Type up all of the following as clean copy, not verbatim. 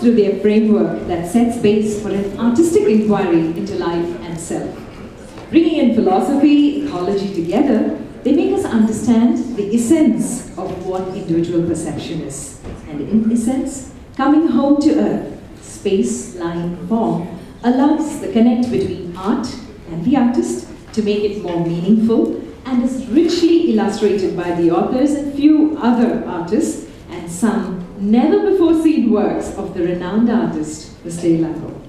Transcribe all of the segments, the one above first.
through their framework that sets base for an artistic inquiry into life and self. Bringing in philosophy, ecology together, they make us understand the essence of what individual perception is. And in essence, coming home to earth, space, line, form, allows the connect between art and the artist to make it more meaningful, and is richly illustrated by the authors and few other artists, and some never-before-seen works of the renowned artist, Mr. A.V.Ilango.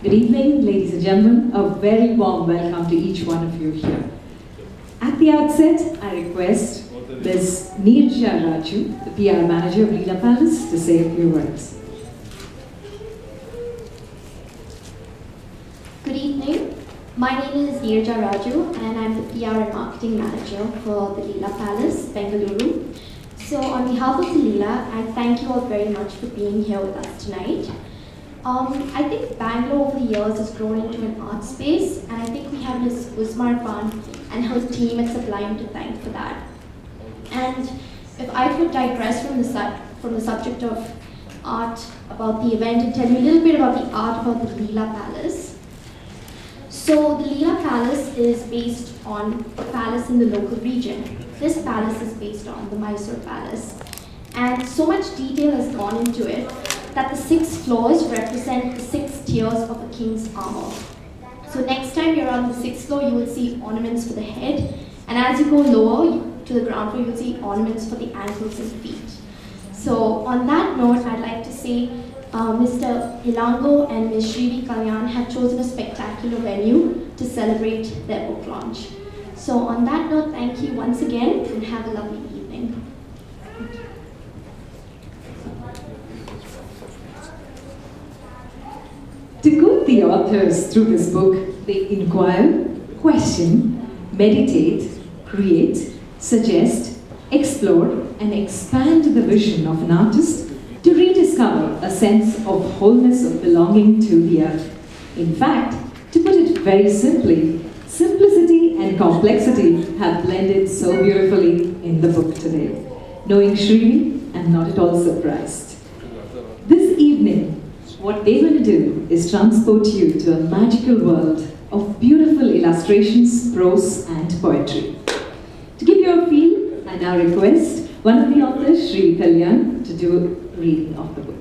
Good evening, ladies and gentlemen. A very warm welcome to each one of you here. At the outset, I request Ms. Neerja Raju, the PR manager of Leela Palace, to say a few words. Good evening. My name is Neerja Raju, and I'm the PR and marketing manager for the Leela Palace, Bengaluru. So on behalf of the Leela, I thank you all very much for being here with us tonight. I think Bangalore over the years has grown into an art space, and I think we have Ms. Usmar Khan and her team at Sublime to thank for that. And if I could digress from the subject of art about the event and tell you a little bit about the art about the Leela Palace. So the Leela Palace is based on a palace in the local region. This palace is based on the Mysore Palace. And so much detail has gone into it that the 6 floors represent the 6 tiers of a king's armor. So next time you're on the 6th floor, you will see ornaments for the head. And as you go lower to the ground floor, you'll see ornaments for the ankles and feet. So on that note, I'd like to say Mr. Ilango and Ms. Srivi have chosen a spectacular venue to celebrate their book launch. So on that note, thank you once again and have a lovely evening. To quote the authors through this book, they inquire, question, meditate, create, suggest, explore, and expand the vision of an artist to rediscover a sense of wholeness of belonging to the earth. In fact, to put it very simply, simplicity and complexity have blended so beautifully in the book today. Knowing Srivi, I'm not at all surprised. This evening, what they're going to do is transport you to a magical world of beautiful illustrations, prose, and poetry. To give you a feel, I now request one of the authors, Srivi Kalyan, to do a reading of the book.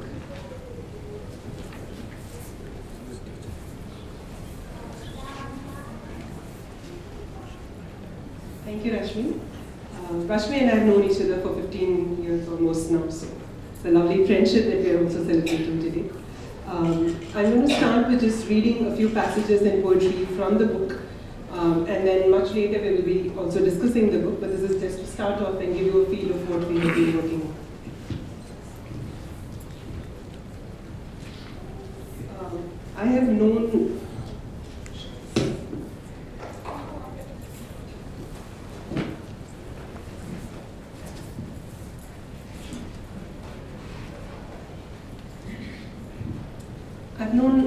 Thank you, Rashmi. Rashmi and I have known each other for 15 years almost now, so it's a lovely friendship that we are also celebrating today. I'm going to start with just reading a few passages in poetry from the book, and then much later we will be also discussing the book, but this is just to start off and give you a feel of what we have been working on. I have known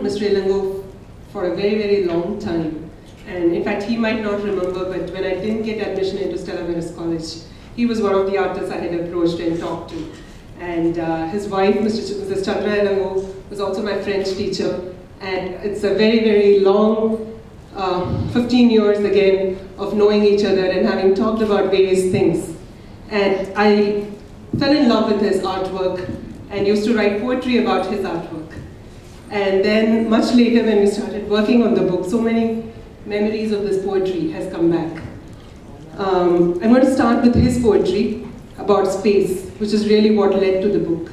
Mr. A.V.Ilango for a very, very long time. And in fact, he might not remember, but when I didn't get admission into Stella Maris College, he was one of the artists I had approached and talked to. And his wife, Mrs. Chandra A.V.Ilango, was also my French teacher. And it's a very, very long 15 years again of knowing each other and having talked about various things. And I fell in love with his artwork and used to write poetry about his artwork. And then much later when we started working on the book, so many memories of this poetry has come back. I'm going to start with his poetry about space, which is really what led to the book.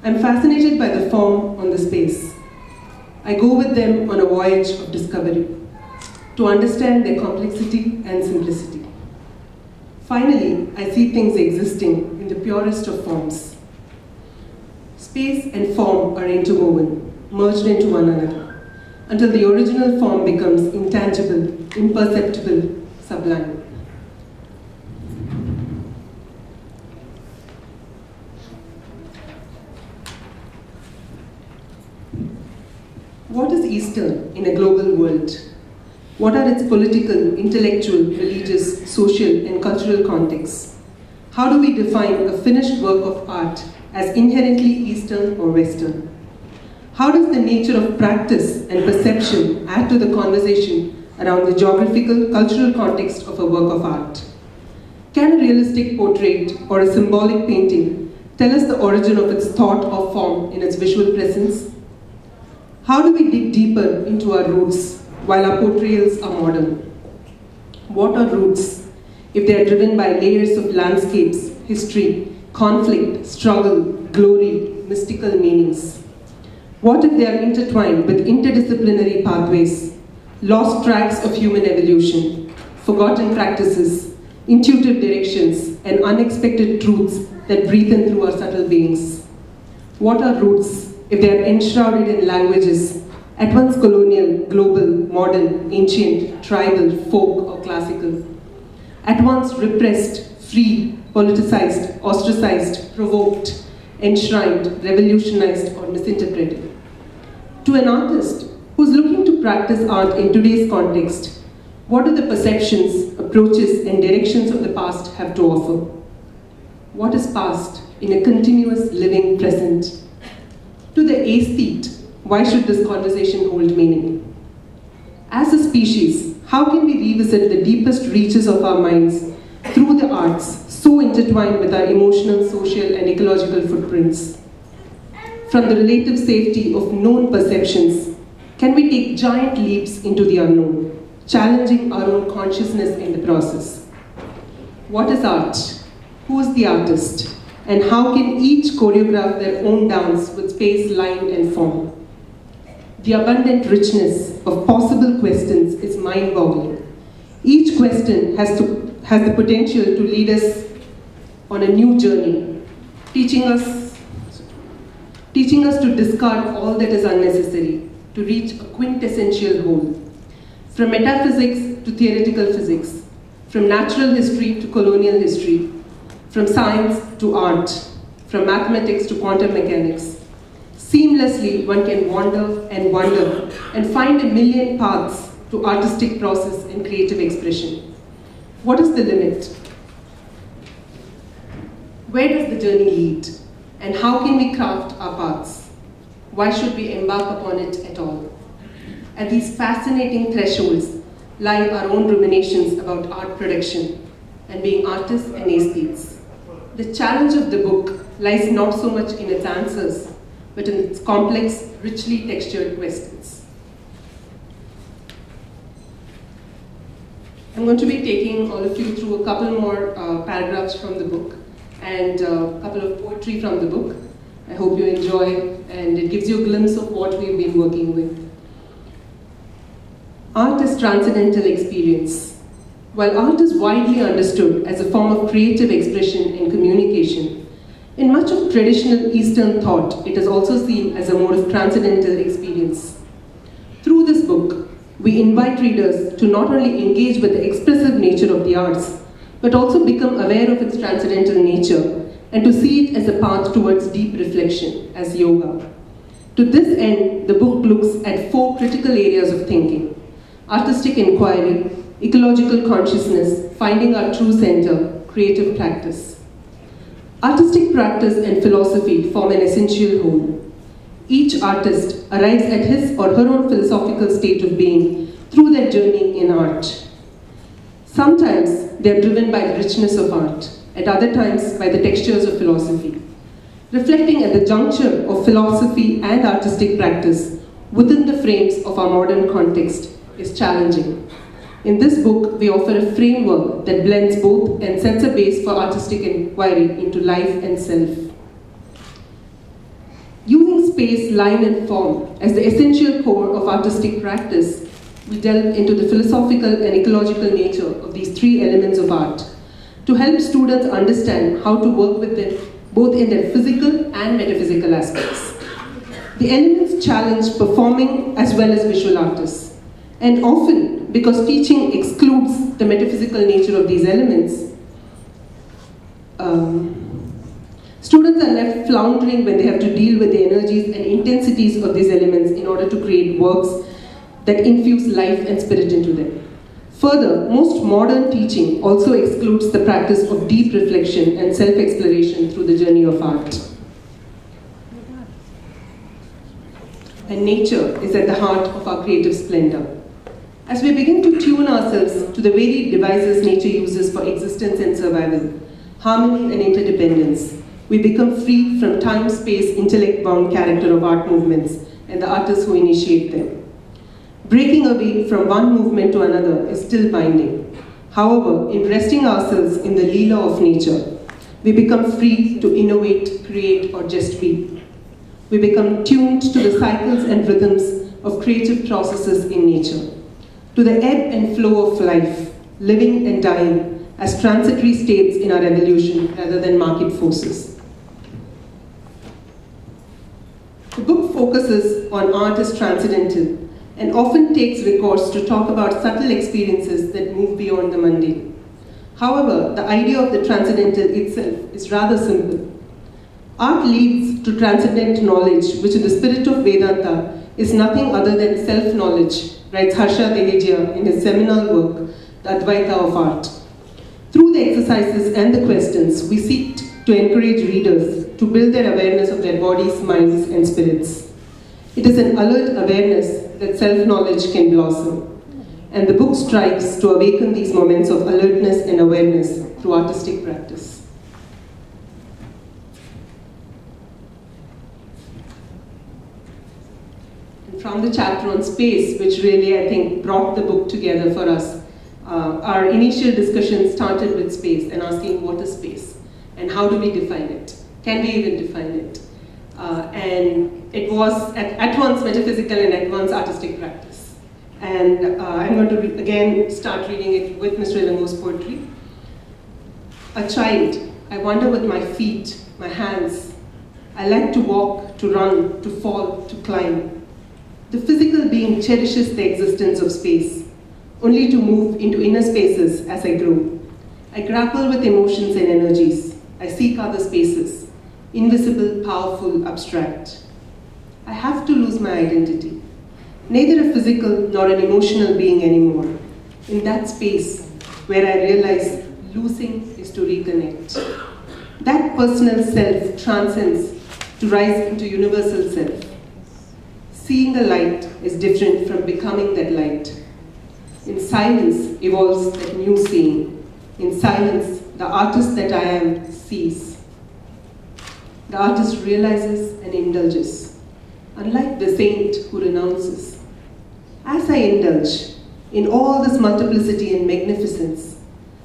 I'm fascinated by the form on the space. I go with them on a voyage of discovery to understand their complexity and simplicity. Finally, I see things existing in the purest of forms. Space and form are interwoven, merged into one another, until the original form becomes intangible, imperceptible, sublime. What is Eastern in a global world? What are its political, intellectual, religious, social, and cultural contexts? How do we define a finished work of art as inherently Eastern or Western? How does the nature of practice and perception add to the conversation around the geographical, cultural context of a work of art? Can a realistic portrait or a symbolic painting tell us the origin of its thought or form in its visual presence? How do we dig deeper into our roots while our portrayals are modern? What are roots if they are driven by layers of landscapes, history, conflict, struggle, glory, mystical meanings? What if they are intertwined with interdisciplinary pathways, lost tracks of human evolution, forgotten practices, intuitive directions, and unexpected truths that breathe in through our subtle beings? What are roots if they are enshrouded in languages, at once colonial, global, modern, ancient, tribal, folk, or classical? At once repressed, free, politicized, ostracized, provoked, enshrined, revolutionized, or misinterpreted? To an artist who's looking to practice art in today's context, what do the perceptions, approaches, and directions of the past have to offer? What is past in a continuous living present? To the aesthete, why should this conversation hold meaning? As a species, how can we revisit the deepest reaches of our minds through the arts, so intertwined with our emotional, social, and ecological footprints? From the relative safety of known perceptions, can we take giant leaps into the unknown, challenging our own consciousness in the process? What is art? Who is the artist? And how can each choreograph their own dance with space, line, and form? The abundant richness of possible questions is mind-boggling. Each question has the potential to lead us on a new journey, teaching us to discard all that is unnecessary, to reach a quintessential whole. From metaphysics to theoretical physics, from natural history to colonial history, from science to art, from mathematics to quantum mechanics. Seamlessly, one can wander and find a million paths to artistic process and creative expression. What is the limit? Where does the journey lead? And how can we craft our paths? Why should we embark upon it at all? At these fascinating thresholds lie our own ruminations about art production and being artists and aesthetes. The challenge of the book lies not so much in its answers, but in its complex, richly textured questions. I'm going to be taking all of you through a couple more paragraphs from the book and a couple of poetry from the book. I hope you enjoy, and it gives you a glimpse of what we've been working with. Art is transcendental experience. While art is widely understood as a form of creative expression and communication, in much of traditional Eastern thought, it is also seen as a mode of transcendental experience. Through this book, we invite readers to not only engage with the expressive nature of the arts, but also become aware of its transcendental nature and to see it as a path towards deep reflection, as yoga. To this end, the book looks at 4 critical areas of thinking: artistic inquiry, ecological consciousness, finding our true center, creative practice. Artistic practice and philosophy form an essential whole. Each artist arrives at his or her own philosophical state of being through their journey in art. Sometimes they are driven by the richness of art, at other times by the textures of philosophy. Reflecting at the juncture of philosophy and artistic practice within the frames of our modern context is challenging. In this book, we offer a framework that blends both and sets a base for artistic inquiry into life and self. Using space, line, and form as the essential core of artistic practice, we delve into the philosophical and ecological nature of these 3 elements of art to help students understand how to work with them both in their physical and metaphysical aspects. The elements challenge performing as well as visual artists, and often, because teaching excludes the metaphysical nature of these elements, students are left floundering when they have to deal with the energies and intensities of these elements in order to create works that infuse life and spirit into them. Further, most modern teaching also excludes the practice of deep reflection and self-exploration through the journey of art. And nature is at the heart of our creative splendor. As we begin to tune ourselves to the varied devices nature uses for existence and survival, harmony and interdependence, we become free from time, space, intellect-bound character of art movements and the artists who initiate them. Breaking away from one movement to another is still binding. However, in resting ourselves in the Leela of nature, we become free to innovate, create, or just be. We become tuned to the cycles and rhythms of creative processes in nature, to the ebb and flow of life, living and dying as transitory states in our evolution rather than market forces. The book focuses on art as transcendental and often takes recourse to talk about subtle experiences that move beyond the mundane. However, the idea of the transcendental itself is rather simple. Art leads to transcendent knowledge, which in the spirit of Vedanta is nothing other than self-knowledge, writes Harsha Deheja in his seminal work, The Advaita of Art. Through the exercises and the questions, we seek to encourage readers to build their awareness of their bodies, minds, and spirits. It is an alert awareness that self-knowledge can blossom, and the book strives to awaken these moments of alertness and awareness through artistic practice. And from the chapter on space, which really I think brought the book together for us, our initial discussion started with space and asking what is space and how do we define it? Can we even define it? And it was at once metaphysical and at once artistic practice. And I'm going to again start reading it with Mr. Ilango's poetry. A child, I wander with my feet, my hands. I like to walk, to run, to fall, to climb. The physical being cherishes the existence of space, only to move into inner spaces as I grow. I grapple with emotions and energies. I seek other spaces, invisible, powerful, abstract. I have to lose my identity, neither a physical nor an emotional being anymore. In that space where I realize losing is to reconnect. That personal self transcends to rise into universal self. Seeing a light is different from becoming that light. In silence evolves that new seeing. In silence, the artist that I am sees. The artist realizes and indulges, unlike the saint who renounces. As I indulge in all this multiplicity and magnificence,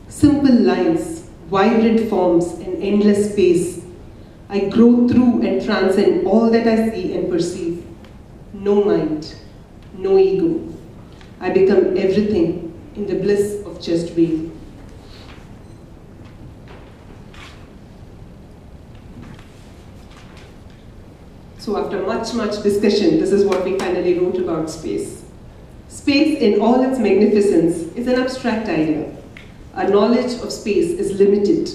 simple lines, vibrant forms, and endless space, I grow through and transcend all that I see and perceive. No mind, no ego. I become everything in the bliss of just being. So after much discussion, this is what we finally wrote about space. Space in all its magnificence is an abstract idea. Our knowledge of space is limited.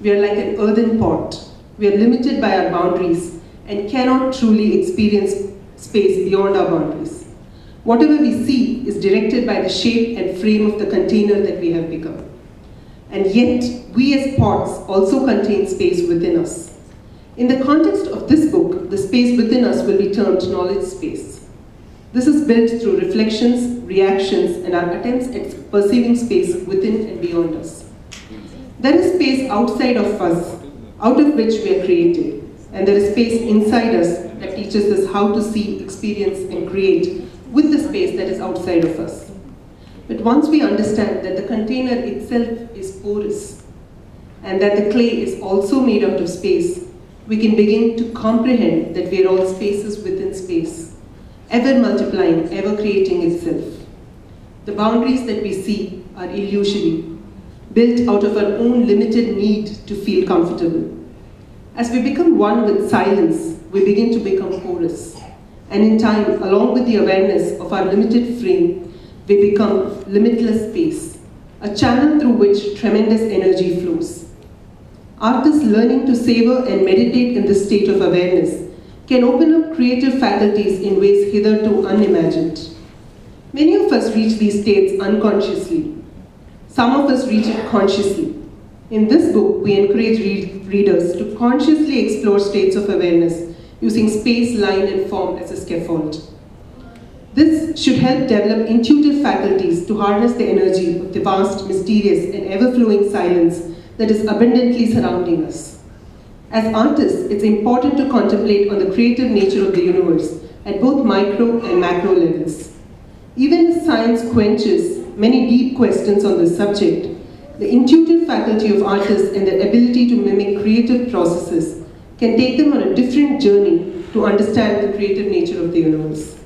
We are like an earthen pot. We are limited by our boundaries and cannot truly experience space beyond our boundaries. Whatever we see is directed by the shape and frame of the container that we have become. And yet, we as pots also contain space within us. In the context of this book, the space within us will be termed knowledge space. This is built through reflections, reactions, and our attempts at perceiving space within and beyond us. There is space outside of us, out of which we are created, and there is space inside us that teaches us how to see, experience, and create with the space that is outside of us. But once we understand that the container itself is porous, and that the clay is also made out of space, we can begin to comprehend that we are all spaces within space, ever multiplying, ever creating itself. The boundaries that we see are illusory, built out of our own limited need to feel comfortable. As we become one with silence, we begin to become porous. And in time, along with the awareness of our limited frame, we become limitless space, a channel through which tremendous energy flows. Artists learning to savor and meditate in this state of awareness can open up creative faculties in ways hitherto unimagined. Many of us reach these states unconsciously. Some of us reach it consciously. In this book, we encourage readers to consciously explore states of awareness using space, line, and form as a scaffold. This should help develop intuitive faculties to harness the energy of the vast, mysterious, and ever-flowing silence that is abundantly surrounding us. As artists, it's important to contemplate on the creative nature of the universe at both micro and macro levels. Even as science quenches many deep questions on this subject, the intuitive faculty of artists and their ability to mimic creative processes can take them on a different journey to understand the creative nature of the universe.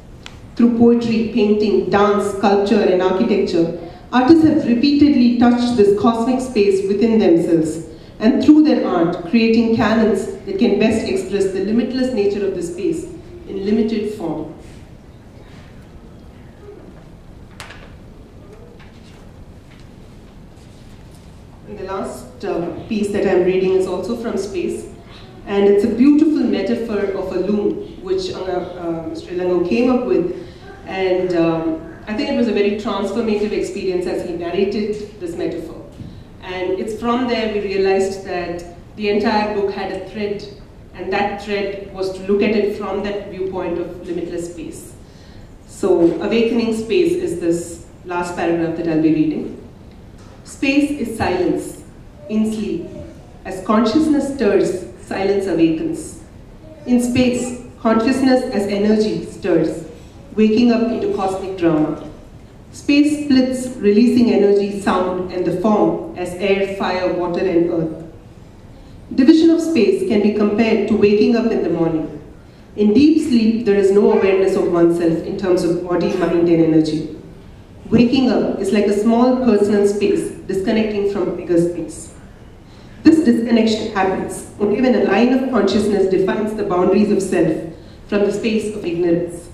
Through poetry, painting, dance, sculpture, and architecture, artists have repeatedly touched this cosmic space within themselves, and through their art, creating canons that can best express the limitless nature of the space in limited form. And the last piece that I'm reading is also from space, and it's a beautiful metaphor of a loom, which Mr. A.V.Ilango came up with, and I think it was a very transformative experience as he narrated this metaphor. And it's from there we realized that the entire book had a thread, and that thread was to look at it from that viewpoint of limitless space. So, awakening space is this last paragraph that I'll be reading. Space is silence, in sleep. As consciousness stirs, silence awakens. In space, consciousness as energy stirs, waking up into cosmic drama. Space splits, releasing energy, sound, and the form as air, fire, water, and earth. Division of space can be compared to waking up in the morning. In deep sleep, there is no awareness of oneself in terms of body, mind, and energy. Waking up is like a small personal space disconnecting from bigger space. This disconnection happens only when a line of consciousness defines the boundaries of self from the space of ignorance.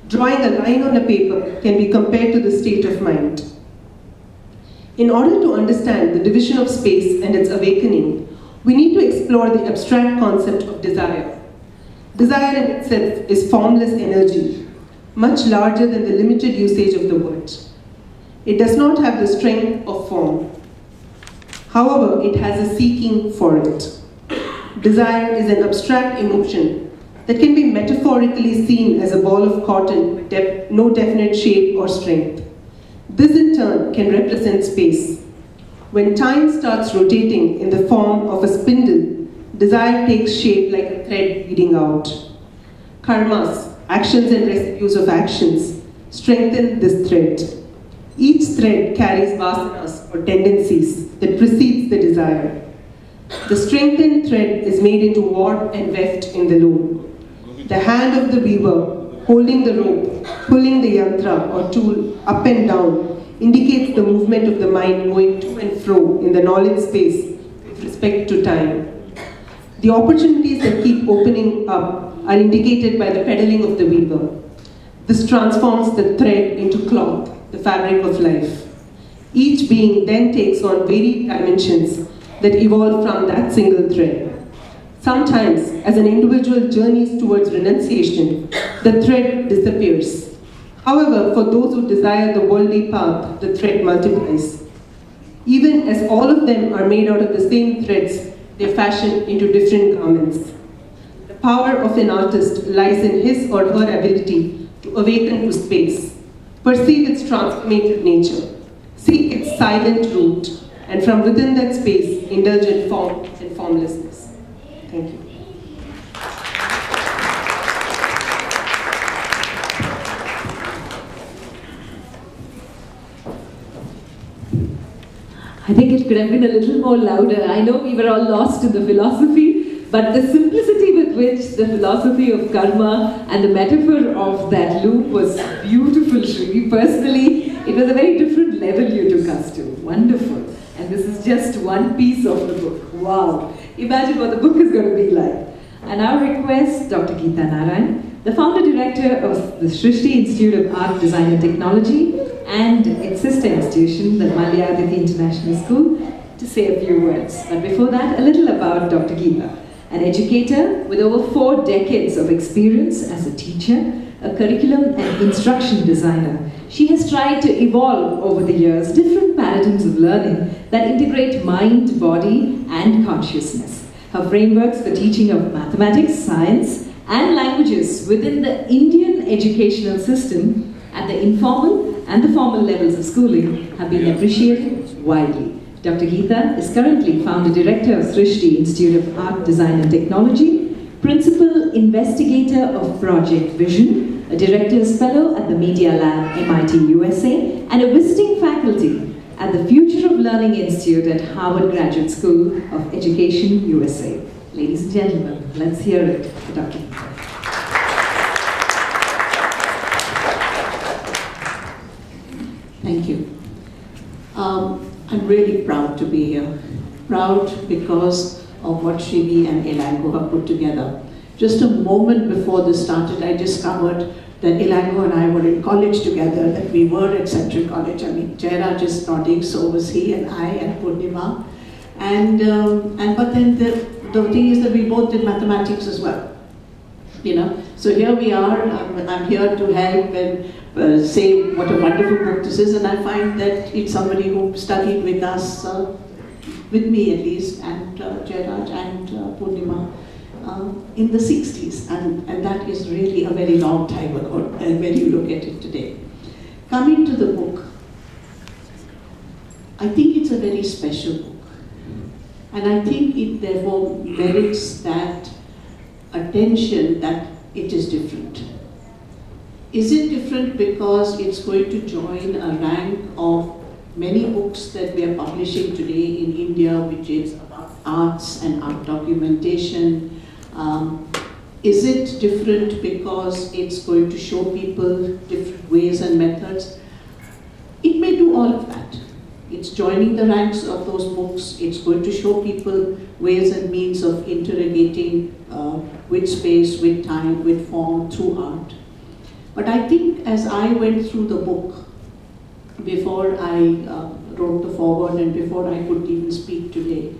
Drawing a line on a paper can be compared to the state of mind. In order to understand the division of space and its awakening, we need to explore the abstract concept of desire. Desire in itself is formless energy, much larger than the limited usage of the word. It does not have the strength of form. However, it has a seeking for it. Desire is an abstract emotion that can be metaphorically seen as a ball of cotton with no definite shape or strength. This in turn can represent space. When time starts rotating in the form of a spindle, desire takes shape like a thread leading out. Karmas, actions and residues of actions, strengthen this thread. Each thread carries vasanas or tendencies that precedes the desire. The strengthened thread is made into warp and weft in the loom. The hand of the weaver, holding the rope, pulling the yantra or tool up and down, indicates the movement of the mind going to and fro in the knowledge space with respect to time. The opportunities that keep opening up are indicated by the pedaling of the weaver. This transforms the thread into cloth, the fabric of life. Each being then takes on varied dimensions that evolve from that single thread. Sometimes, as an individual journeys towards renunciation, the thread disappears. However, for those who desire the worldly path, the thread multiplies. Even as all of them are made out of the same threads, they are fashioned into different garments. The power of an artist lies in his or her ability to awaken to space, perceive its transformative nature, seek its silent root, and from within that space, indulge in form and formlessness. Thank you. I think it could have been a little more louder. I know we were all lost in the philosophy, but the simplicity with which the philosophy of karma and the metaphor of that loop was beautiful, Srivi. Personally, it was a very different level you took us to. Wonderful. And this is just one piece of the book. Wow. Imagine what the book is going to be like. And our request, Dr. Geeta Narayan, the founder director of the Srishti Institute of Art, Design and Technology, and its sister institution, the Malayaditi International School, to say a few words. But before that, a little about Dr. Geeta, an educator with over 4 decades of experience as a teacher, a curriculum and instruction designer, she has tried to evolve over the years different paradigms of learning that integrate mind, body, and consciousness. Her frameworks for teaching of mathematics, science, and languages within the Indian educational system at the informal and the formal levels of schooling have been appreciated widely. Dr. Geeta is currently founder director of Srivi Institute of Art, Design and Technology, principal investigator of Project Vision, a director's fellow at the Media Lab, MIT, USA, and a visiting faculty at the Future of Learning Institute at Harvard Graduate School of Education, USA. Ladies and gentlemen, let's hear it for Dr. Geeta. Thank you. I'm really proud to be here. Proud because of what Srivi and A.V.Ilango have put together. Just a moment before this started, I discovered that A.V.Ilango and I were in college together, that we were at Central College. I mean, Jairaj is nodding, so was he and I and Purnima. But then the thing is that we both did mathematics as well. You know, so here we are. I'm here to help and say what a wonderful book this is, and I find that it's somebody who studied with us, with me at least, and Jairaj and Purnima in the 60s, and that is really a very long time ago when you look at it today. Coming to the book, I think it's a very special book, and I think it therefore merits that attention that it is different. Is it different because it's going to join a rank of many books that we are publishing today in India, which is about arts and art documentation? Is it different because it's going to show people different ways and methods? It may do all of that. It's joining the ranks of those books. It's going to show people ways and means of interrogating with space, with time, with form, through art. But I think as I went through the book, before I wrote the foreword and before I could even speak today,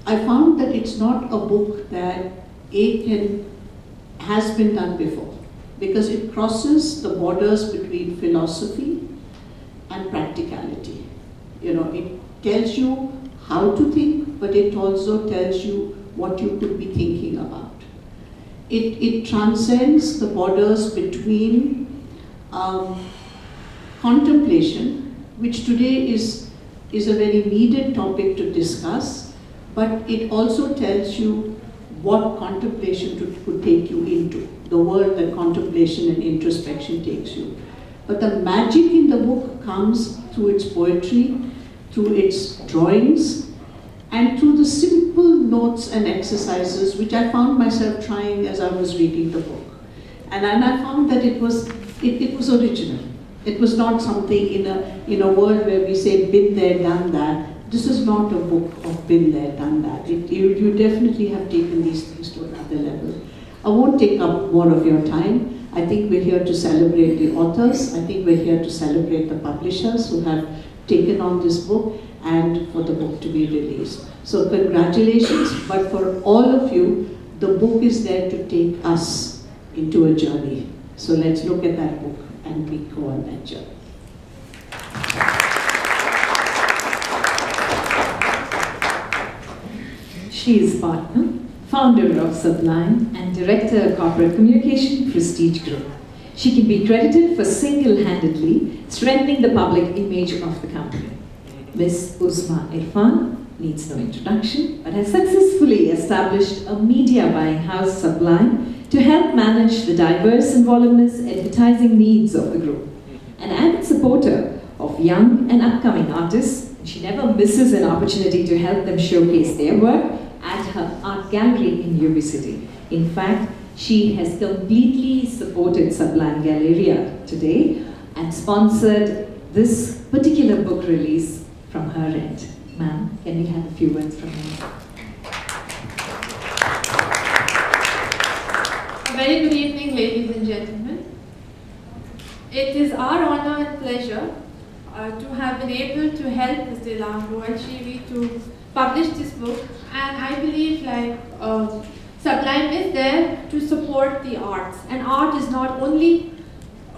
I found that it's not a book that has been done before, because it crosses the borders between philosophy and practicality. You know, it tells you how to think, but it also tells you what you could be thinking about. It transcends the borders between contemplation, which today is a very needed topic to discuss, but it also tells you what contemplation could take you into, the world that contemplation and introspection takes you. But the magic in the book comes through its poetry, through its drawings, and through the simple notes and exercises which I found myself trying as I was reading the book. And I found that it was original. It was not something in a world where we say been there, done that. This is not a book of been there, done that. You definitely have taken these things to another level. I won't take up more of your time. I think we're here to celebrate the authors. I think we're here to celebrate the publishers who have taken on this book and for the book to be released. So congratulations, but for all of you, the book is there to take us into a journey. So let's look at that book and we go on that journey. She is partner, founder of Sublime, and director of corporate communication, Prestige Group. She can be credited for single-handedly strengthening the public image of the company. Ms. Uzma Irfan needs no introduction, but has successfully established a media buying house, Sublime, to help manage the diverse and voluminous advertising needs of the group. An avid supporter of young and upcoming artists, she never misses an opportunity to help them showcase their work at her art gallery in UB City. In fact, she has completely supported Sublime Galleria today and sponsored this particular book release from her end. Ma'am, can we have a few words from you? A very good evening, ladies and gentlemen. It is our honor and pleasure to have been able to help Mr. Ilango and Srivi to publish this book, and I believe Sublime is there to support support the arts. And art is not only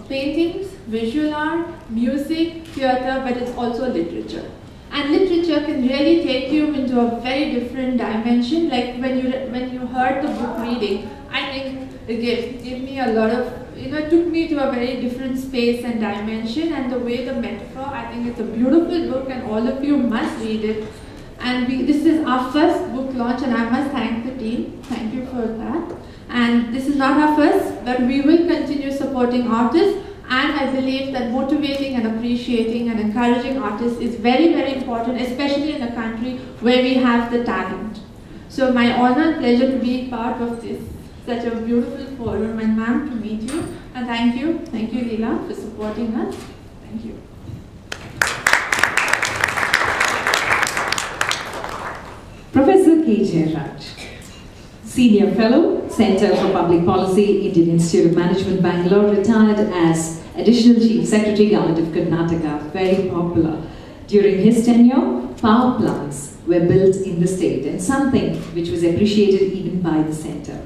paintings, visual art, music, theater, but it's also literature. And literature can really take you into a very different dimension. Like when you heard the book reading, I think it gave me a lot of, it took me to a very different space and dimension. And the way the metaphor, I think it's a beautiful book and all of you must read it. And this is our first book launch and I must thank the team. Thank you for that. And this is not our first, but we will continue supporting artists. And I believe that motivating and appreciating and encouraging artists is very, very important, especially in a country where we have the talent. So my honor and pleasure to be part of this, such a beautiful forum, and ma'am, to meet you. And thank you, Leela, for supporting us. Thank you. Professor K. Jairaj, Senior Fellow, Center for Public Policy, Indian Institute of Management, Bangalore, retired as Additional Chief Secretary, Government of Karnataka, very popular. During his tenure, power plants were built in the state, and something which was appreciated even by the center.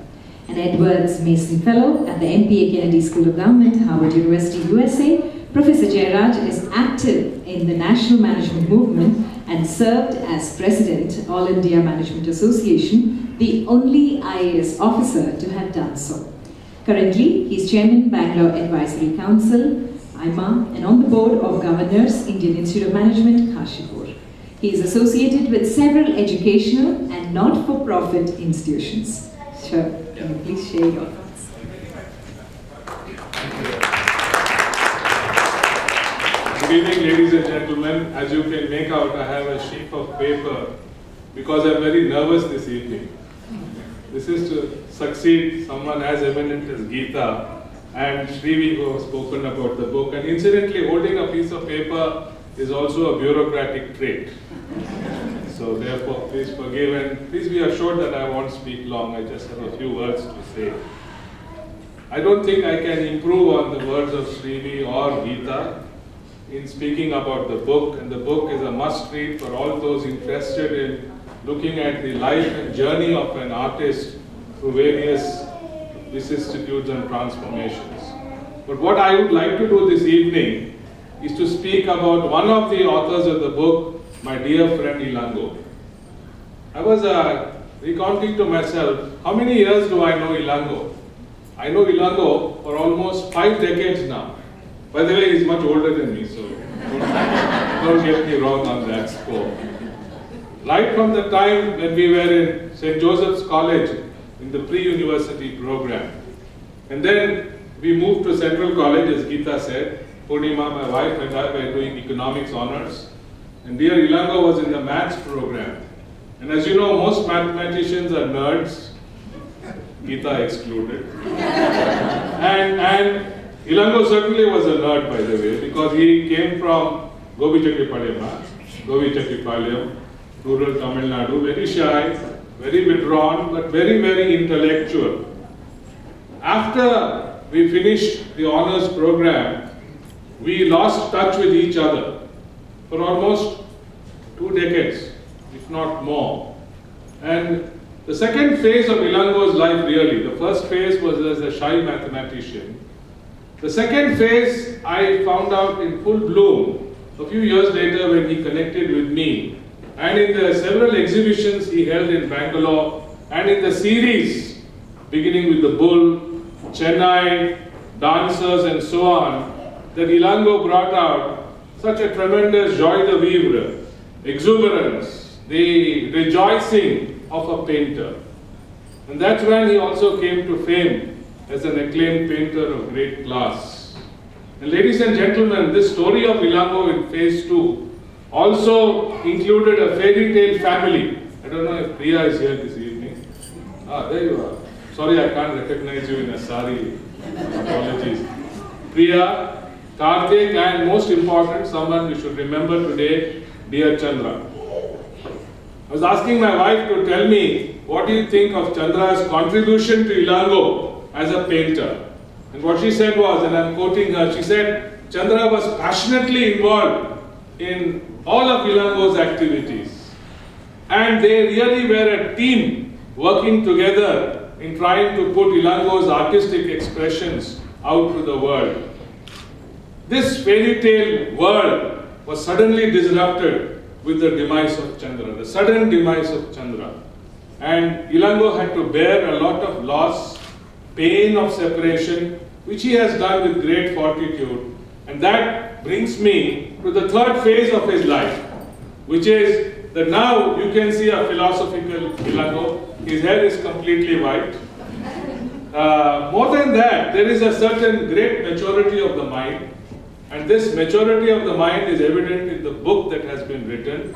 An Edwards Mason Fellow at the MPA Kennedy School of Government, Harvard University, USA, Professor Jairaj is active in the national management movement and served as President, All India Management Association, the only IAS officer to have done so. Currently, he is Chairman, Bangalore Advisory Council, IMA, and on the Board of Governors, Indian Institute of Management, Kashipur. He is associated with several educational and not-for-profit institutions. Sure, can you please share your thoughts? Good evening, ladies and gentlemen. As you can make out, I have a sheet of paper because I'm very nervous this evening. This is to succeed someone as eminent as Geeta and Srivi, who have spoken about the book. And incidentally, holding a piece of paper is also a bureaucratic trait. So therefore, please forgive and please be assured that I won't speak long. I just have a few words to say. I don't think I can improve on the words of Srivi or Geeta in speaking about the book. And the book is a must-read for all those interested in looking at the life and journey of an artist through various vicissitudes and transformations. But what I would like to do this evening is to speak about one of the authors of the book, my dear friend Ilango. I was recounting to myself, how many years do I know Ilango? I know Ilango for almost 5 decades now. By the way, he's much older than me, so don't get me wrong on that score. Right from the time when we were in St. Joseph's College in the pre-university program. And then we moved to Central College, as Geeta said. Purnima, my wife, and I were doing economics honors. And dear Ilango was in the maths program. And as you know, most mathematicians are nerds, Geeta excluded. and Ilango certainly was a nerd, by the way, because he came from Govichakkipalayam, rural Tamil Nadu, very shy, very withdrawn, but very, very intellectual. After we finished the honors program, we lost touch with each other for almost 2 decades, if not more. And the second phase of Ilango's life, really, the first phase was as a shy mathematician. The second phase I found out in full bloom a few years later when he connected with me. And in the several exhibitions he held in Bangalore, and in the series, beginning with the Bull, Chennai, Dancers and so on, that Ilango brought out such a tremendous joie de vivre, exuberance, the rejoicing of a painter. And that's when he also came to fame as an acclaimed painter of great class. And ladies and gentlemen, this story of Ilango in phase 2 also included a fairy tale family. I don't know if Priya is here this evening. Ah, there you are. Sorry, I can't recognize you in a sari. Apologies. Priya, Karthik, and most important, someone we should remember today, dear Chandra. I was asking my wife to tell me, what do you think of Chandra's contribution to Ilango as a painter? And what she said was, and I'm quoting her, she said, Chandra was passionately involved in all of Ilango's activities. And they really were a team working together in trying to put Ilango's artistic expressions out to the world. This fairy tale world was suddenly disrupted with the demise of Chandra, the sudden demise of Chandra. And Ilango had to bear a lot of loss, pain of separation, which he has done with great fortitude. And that brings me to the third phase of his life, which is that now you can see a philosophical Ilango. His hair is completely white. More than that, there is a certain great maturity of the mind. And this maturity of the mind is evident in the book that has been written.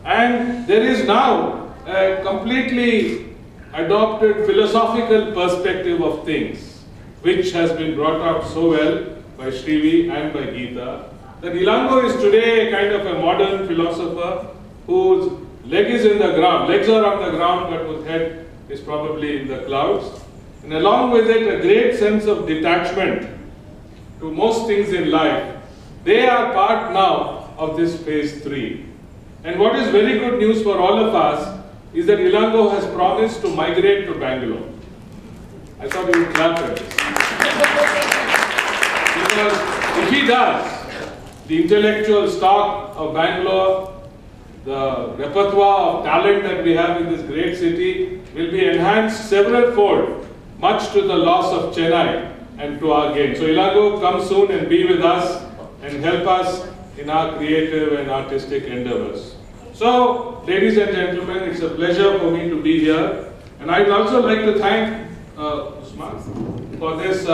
And there is now a completely adopted philosophical perspective of things, which has been brought up so well by Srivi and by Geeta, that Ilango is today a kind of a modern philosopher whose legs are on the ground, but whose head is probably in the clouds. And along with it, a great sense of detachment to most things in life. They are part now of this phase 3. And what is very good news for all of us is that Ilango has promised to migrate to Bangalore. I thought you would clap at this. Because if he does, the intellectual stock of Bangalore, the repertoire of talent that we have in this great city will be enhanced several-fold, much to the loss of Chennai and to our gain. So Ilango, come soon and be with us and help us in our creative and artistic endeavors. So, ladies and gentlemen, it's a pleasure for me to be here. And I'd also like to thank Usman for this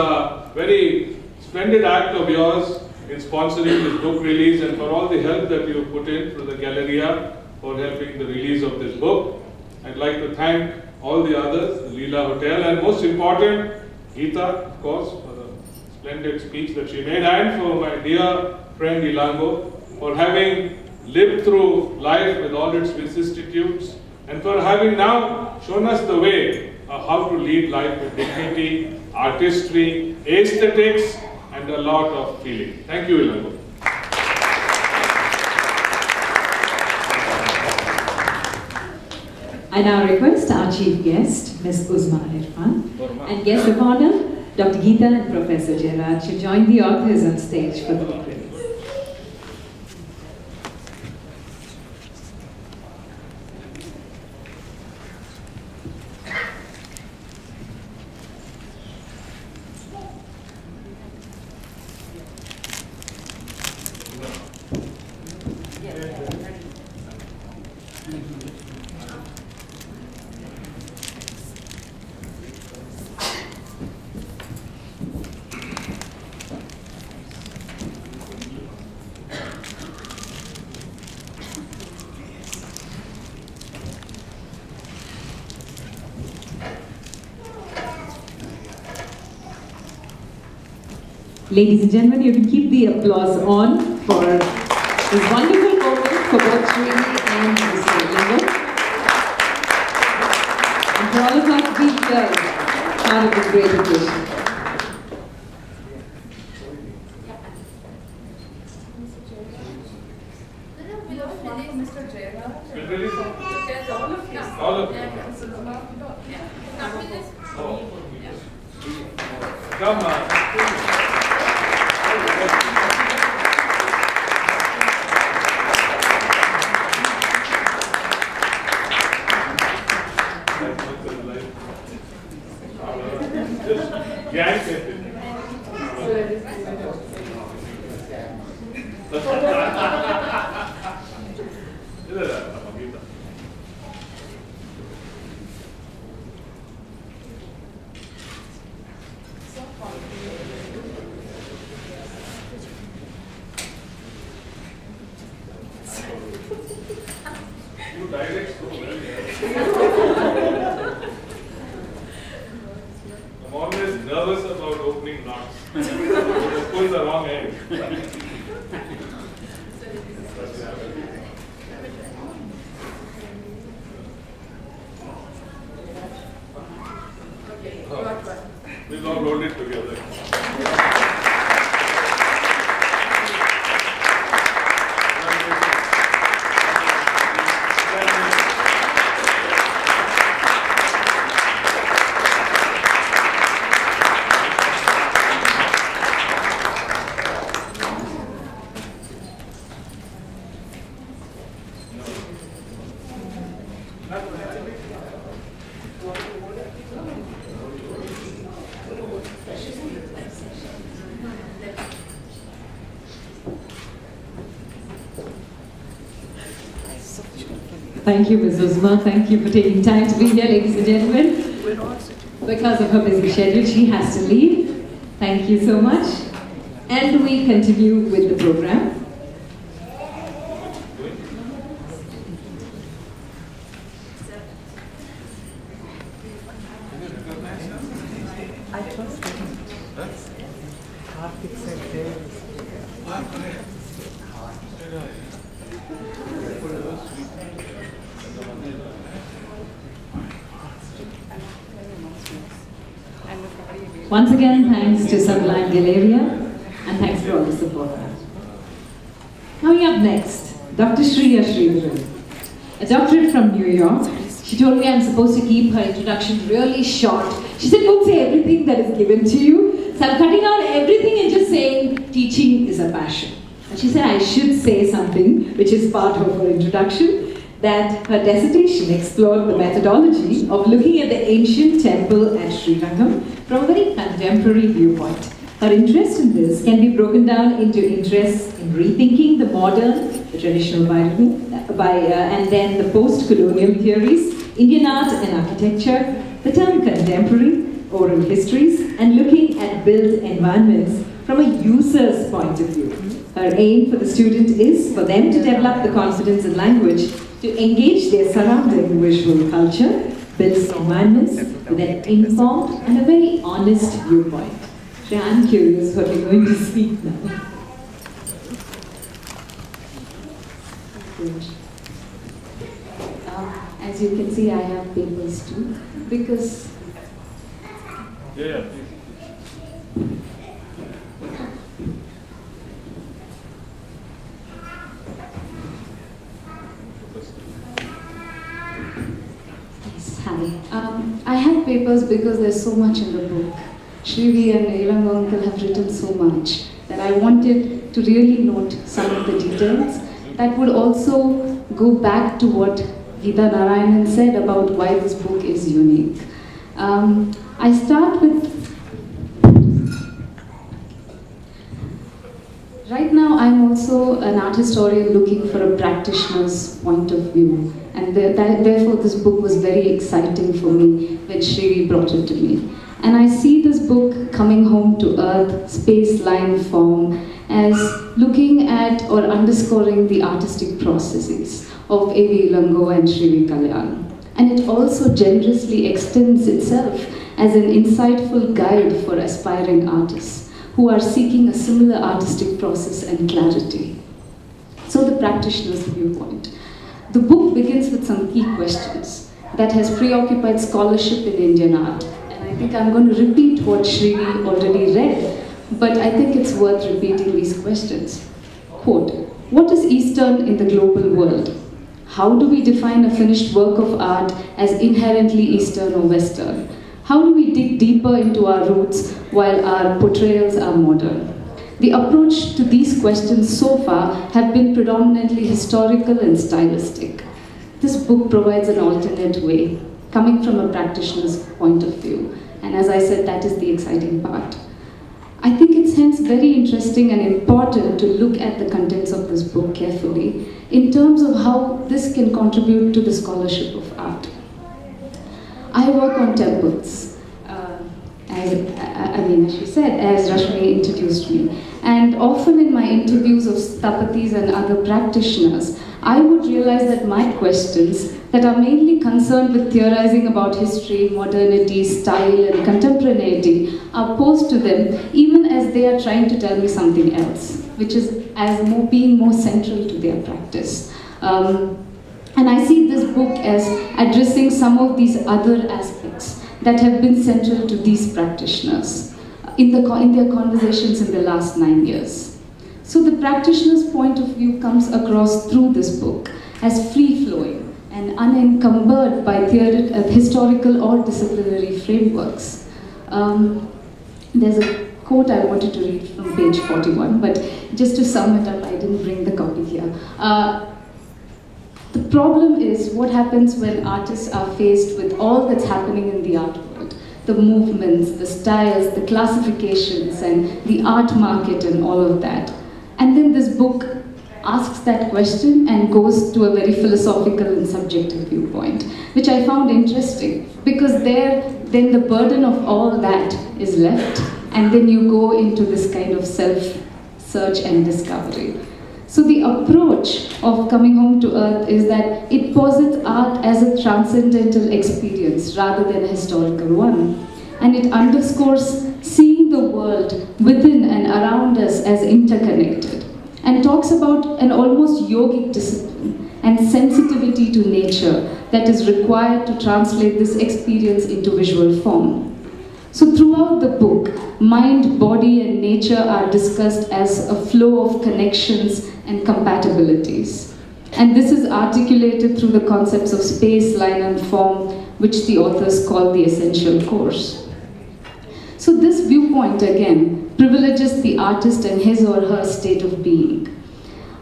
very splendid act of yours in sponsoring this book release and for all the help that you put in through the Galleria for helping the release of this book. I'd like to thank all the others, the Leela Hotel, and most important, Geeta, of course, for the splendid speech that she made, and for my dear friend Ilango, for having lived through life with all its vicissitudes, and for having now shown us the way of how to lead life with dignity, artistry, aesthetics, and a lot of feeling. Thank you, Ilango. I now request our chief guest, Ms. Uzma Irfan, and guest of honor, Dr. Geeta and Professor Jairaj, to join the authors on stage for the book release. Ladies and gentlemen, you can keep the applause on for this wonderful moment for both Srivi and Mr. A.V.Ilango. And for all of us being here, part of this great occasion. All of you. Come on. I'm always nervous about opening knots. Just pull the wrong end. We'll all hold it together. Thank you, Ms. Uzma. Thank you for taking time to be here, ladies and gentlemen. Because of her busy schedule, she has to leave. Thank you so much. And we continue with the program. Once again, thanks to Sublime Galleria, and thanks for all the support. Coming up next, Dr. Srivi, a doctorate from New York. She told me I'm supposed to keep her introduction really short. She said, don't say everything that is given to you. So I'm cutting out everything and just saying teaching is a passion. And she said I should say something which is part of her introduction, that her dissertation explored the methodology of looking at the ancient temple at Srirangam from a very contemporary viewpoint. Her interest in this can be broken down into interests in rethinking the modern, the traditional and then the post-colonial theories, Indian art and architecture, the term contemporary, oral histories, and looking at built environments from a user's point of view. Her aim for the student is for them to develop the confidence in language to engage their surrounding visual culture, build environments with an informed and a very honest viewpoint. So I'm curious what you're going to speak now. As you can see, I have papers too, because... Yeah, I have papers because there's so much in the book. Srivi and A.V.Ilango uncle have written so much that I wanted to really note some of the details that would also go back to what Geeta Narayanan said about why this book is unique. I start with... Right now, I'm also an art historian looking for a practitioner's point of view. And therefore, this book was very exciting for me when Srivi brought it to me. And I see this book coming home to earth, space, line, form, as looking at or underscoring the artistic processes of A.V.Ilango and Srivi Kalyan. And it also generously extends itself as an insightful guide for aspiring artists who are seeking a similar artistic process and clarity. So the practitioner's viewpoint. The book begins with some key questions that has preoccupied scholarship in Indian art. And I think I'm going to repeat what Srivi already read, but I think it's worth repeating these questions. Quote, what is Eastern in the global world? How do we define a finished work of art as inherently Eastern or Western? How do we dig deeper into our roots while our portrayals are modern? The approach to these questions so far have been predominantly historical and stylistic. This book provides an alternate way, coming from a practitioner's point of view. And as I said, that is the exciting part. I think it's hence very interesting and important to look at the contents of this book carefully in terms of how this can contribute to the scholarship of art. I work on temples. As she said, as Rashmi introduced me. And often in my interviews of Sthapatis and other practitioners, I would realize that my questions that are mainly concerned with theorizing about history, modernity, style, and contemporaneity are posed to them even as they are trying to tell me something else, which is as being more central to their practice. And I see this book as addressing some of these other aspects that have been central to these practitioners in their conversations in the last 9 years. So the practitioner's point of view comes across through this book as free-flowing and unencumbered by historical or disciplinary frameworks. There's a quote I wanted to read from page 41, but just to sum it up, I didn't bring the copy here. The problem is what happens when artists are faced with all that's happening in the art world. The movements, the styles, the classifications, and the art market and all of that. And then this book asks that question and goes to a very philosophical and subjective viewpoint, which I found interesting, because then the burden of all that is left, and then you go into this kind of self-search and discovery. So the approach of Coming Home to Earth is that it posits art as a transcendental experience rather than a historical one. And it underscores seeing the world within and around us as interconnected, and talks about an almost yogic discipline and sensitivity to nature that is required to translate this experience into visual form. So throughout the book, mind, body, and nature are discussed as a flow of connections and compatibilities. And this is articulated through the concepts of space, line, and form, which the authors call the essential course. So this viewpoint, again, privileges the artist and his or her state of being.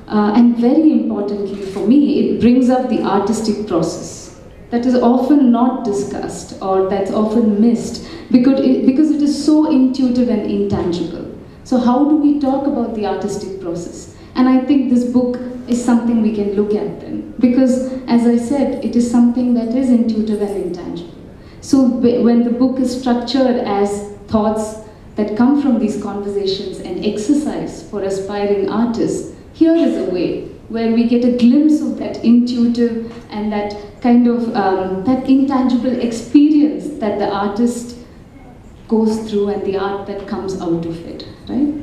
And very importantly for me, it brings up the artistic process that is often not discussed, or that's often missed, because it is so intuitive and intangible. So how do we talk about the artistic process? And I think this book is something we can look at then, because as I said, it is something that is intuitive and intangible. So when the book is structured as thoughts that come from these conversations and exercise for aspiring artists, here is a way where we get a glimpse of that intuitive and that kind of that intangible experience that the artist goes through and the art that comes out of it, right?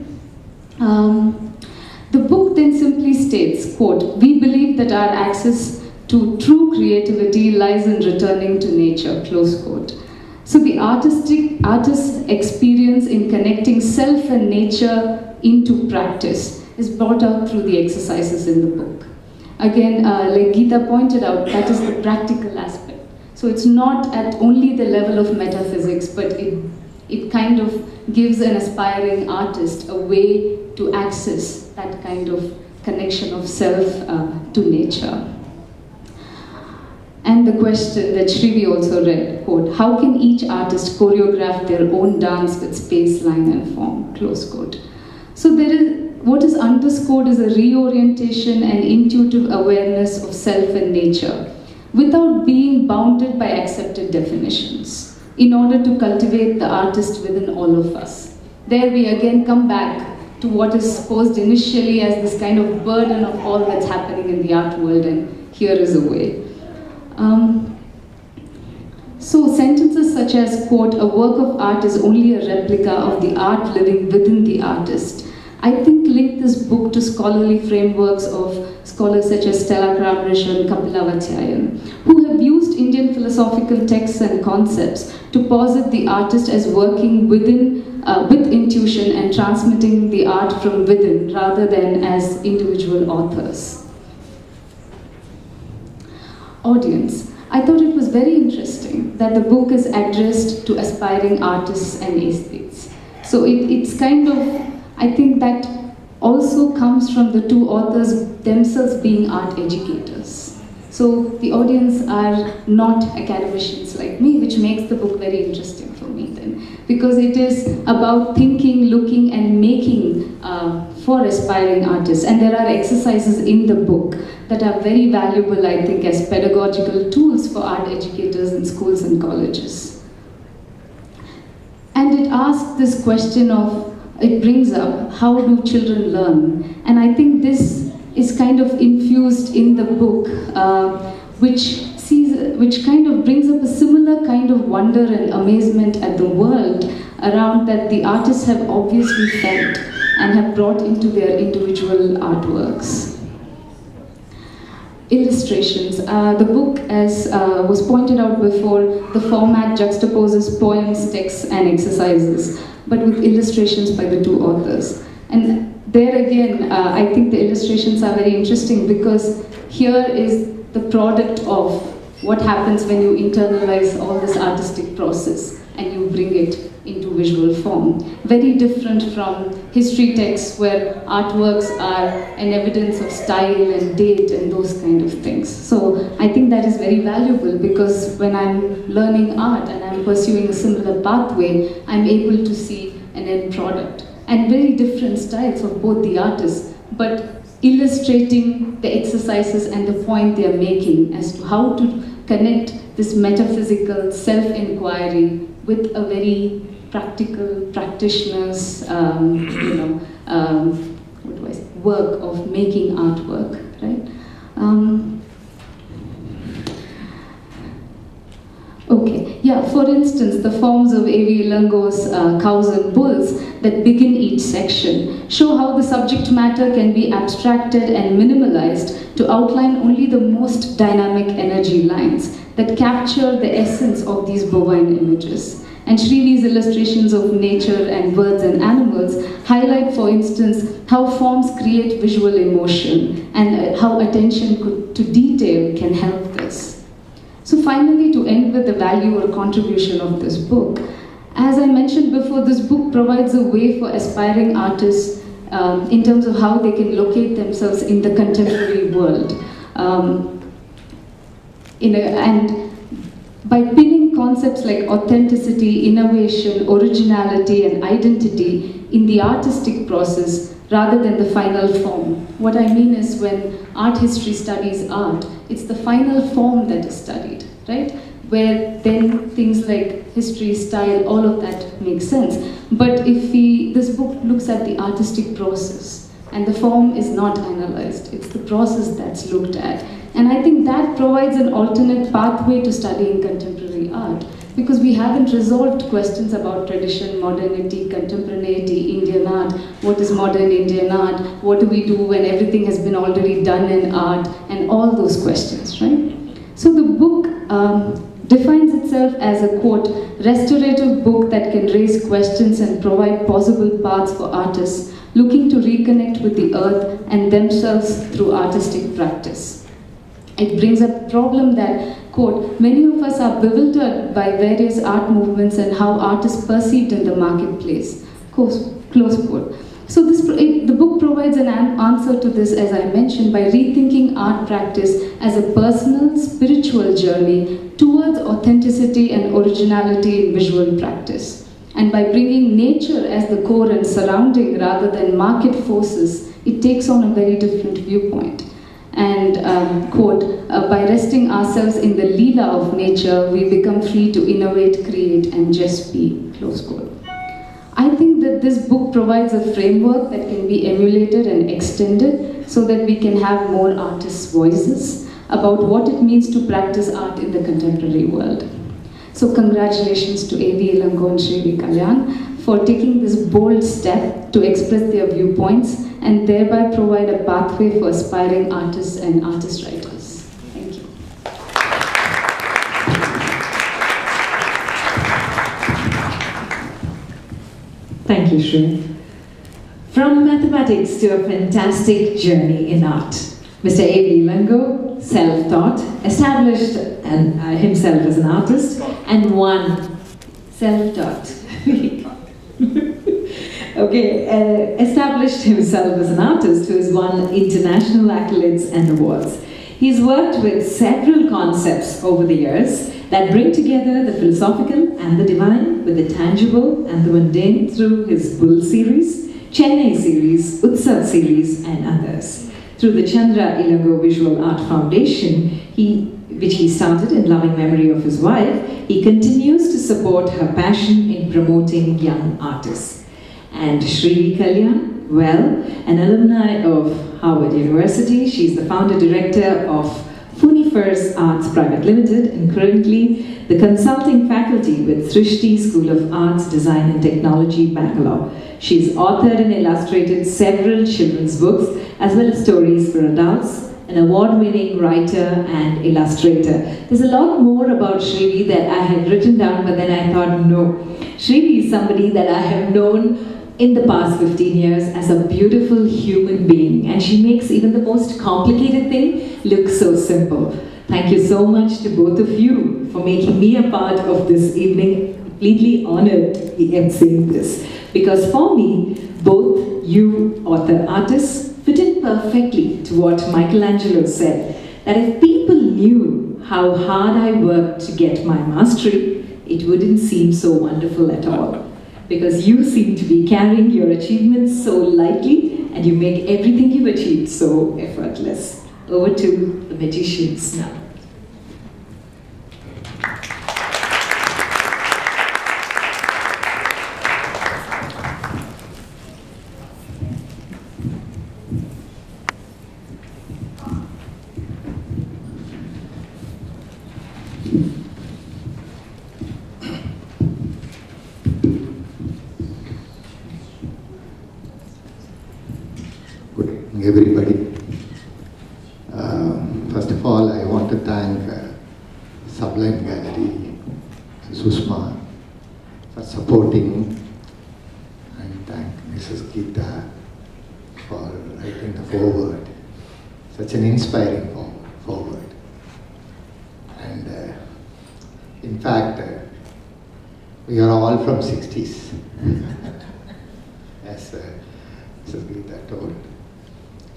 The book then simply states, quote, "We believe that our access to true creativity lies in returning to nature," close quote. So the artist's experience in connecting self and nature into practice is brought out through the exercises in the book. Again, like Geeta pointed out, that is the practical aspect. So it's not at only the level of metaphysics, but it kind of gives an aspiring artist a way to access that kind of connection of self to nature. And the question that Srivi also read, quote, "How can each artist choreograph their own dance with space, line, and form?" Close quote. So what is underscored is a reorientation and intuitive awareness of self and nature, without being bounded by accepted definitions, in order to cultivate the artist within all of us. There we again come back to what is posed initially as this kind of burden of all that's happening in the art world, and here is a way. So sentences such as, quote, "A work of art is only a replica of the art living within the artist," I think link this book to scholarly frameworks of scholars such as Stella Kramrisch and Kapilavathyayan, who have used Indian philosophical texts and concepts to posit the artist as working with intuition and transmitting the art from within, rather than as individual authors. Audience, I thought it was very interesting that the book is addressed to aspiring artists and aesthetes. So it's kind of, I think that also comes from the two authors themselves being art educators. So the audience are not academicians like me, which makes the book very interesting for me then, because it is about thinking, looking, and making for aspiring artists. And there are exercises in the book that are very valuable, I think, as pedagogical tools for art educators in schools and colleges. And it asks this question of, it brings up, how do children learn? And I think this is kind of infused in the book, which kind of brings up a similar kind of wonder and amazement at the world around that the artists have obviously felt and have brought into their individual artworks. Illustrations. The book, as was pointed out before, the format juxtaposes poems, texts, and exercises, but with illustrations by the two authors. And there again, I think the illustrations are very interesting, because here is the product of what happens when you internalize all this artistic process and you bring it into visual form. Very different from history texts where artworks are an evidence of style and date and those kind of things. So I think that is very valuable, because when I'm learning art and I'm pursuing a similar pathway, I'm able to see an end product. And very different styles of both the artists, but illustrating the exercises and the point they are making as to how to connect this metaphysical self-inquiry with a very practical practitioner's, work of making artwork, right? Okay, yeah, for instance, the forms of A.V.Ilango's cows and bulls that begin each section show how the subject matter can be abstracted and minimalized to outline only the most dynamic energy lines that capture the essence of these bovine images. And Srivi's illustrations of nature and birds and animals highlight, for instance, how forms create visual emotion and how attention to detail can help this. So finally, to end with the value or contribution of this book, as I mentioned before, this book provides a way for aspiring artists in terms of how they can locate themselves in the contemporary world. And by pinning concepts like authenticity, innovation, originality, and identity in the artistic process rather than the final form. What I mean is when art history studies art, it's the final form that is studied, right? Where then things like history, style, all of that makes sense. But if this book looks at the artistic process, and the form is not analyzed, it's the process that's looked at. And I think that provides an alternate pathway to studying contemporary art, because we haven't resolved questions about tradition, modernity, contemporaneity, Indian art. What is modern Indian art? What do we do when everything has been already done in art? And all those questions, right? So the book defines itself as a, quote, restorative book that can raise questions and provide possible paths for artists looking to reconnect with the earth and themselves through artistic practice. It brings up a problem that, quote, many of us are bewildered by various art movements and how art is perceived in the marketplace, close quote. So the book provides an answer to this, as I mentioned, by rethinking art practice as a personal, spiritual journey towards authenticity and originality in visual practice. And by bringing nature as the core and surrounding rather than market forces, it takes on a very different viewpoint. And, quote, by resting ourselves in the Leela of nature, we become free to innovate, create, and just be, close quote. I think that this book provides a framework that can be emulated and extended so that we can have more artists' voices about what it means to practice art in the contemporary world. So congratulations to A.V.Ilango and Srivi Kalyan for taking this bold step to express their viewpoints and thereby provide a pathway for aspiring artists and artist writers. Thank you. Thank you, Srivi. From mathematics to a fantastic journey in art. Mr. A.V.Ilango, self-taught, established himself as an artist, and won self-taught. Established himself as an artist who has won international accolades and awards. He's worked with several concepts over the years that bring together the philosophical and the divine with the tangible and the mundane through his Bull series, Chennai series, Utsav series, and others. Through the Chandra Ilango Visual Art Foundation, which he started in loving memory of his wife, he continues to support her passion in promoting young artists. And Srivi Kalyan, well, an alumni of Harvard University, she's the founder director of Fooniferse Arts Private Limited and currently the consulting faculty with Srishti School of Arts, Design and Technology, Bangalore. She's authored and illustrated several children's books as well as stories for adults, an award-winning writer and illustrator. There's a lot more about Srivi that I had written down, but then I thought, no. Srivi is somebody that I have known in the past 15 years as a beautiful human being, and she makes even the most complicated thing look so simple. Thank you so much to both of you for making me a part of this evening. Completely honored in seeing this, because for me, both you author-artists fit in perfectly to what Michelangelo said, that if people knew how hard I worked to get my mastery, it wouldn't seem so wonderful at all. Because you seem to be carrying your achievements so lightly and you make everything you've achieved so effortless. Over to the magicians now. Everybody. First of all, I want to thank Sublime Gallery, Sushma, for supporting, and thank Mrs. Geeta for writing the foreword. Such an inspiring foreword. And in fact, we are all from 60s, as Mrs. Geeta told.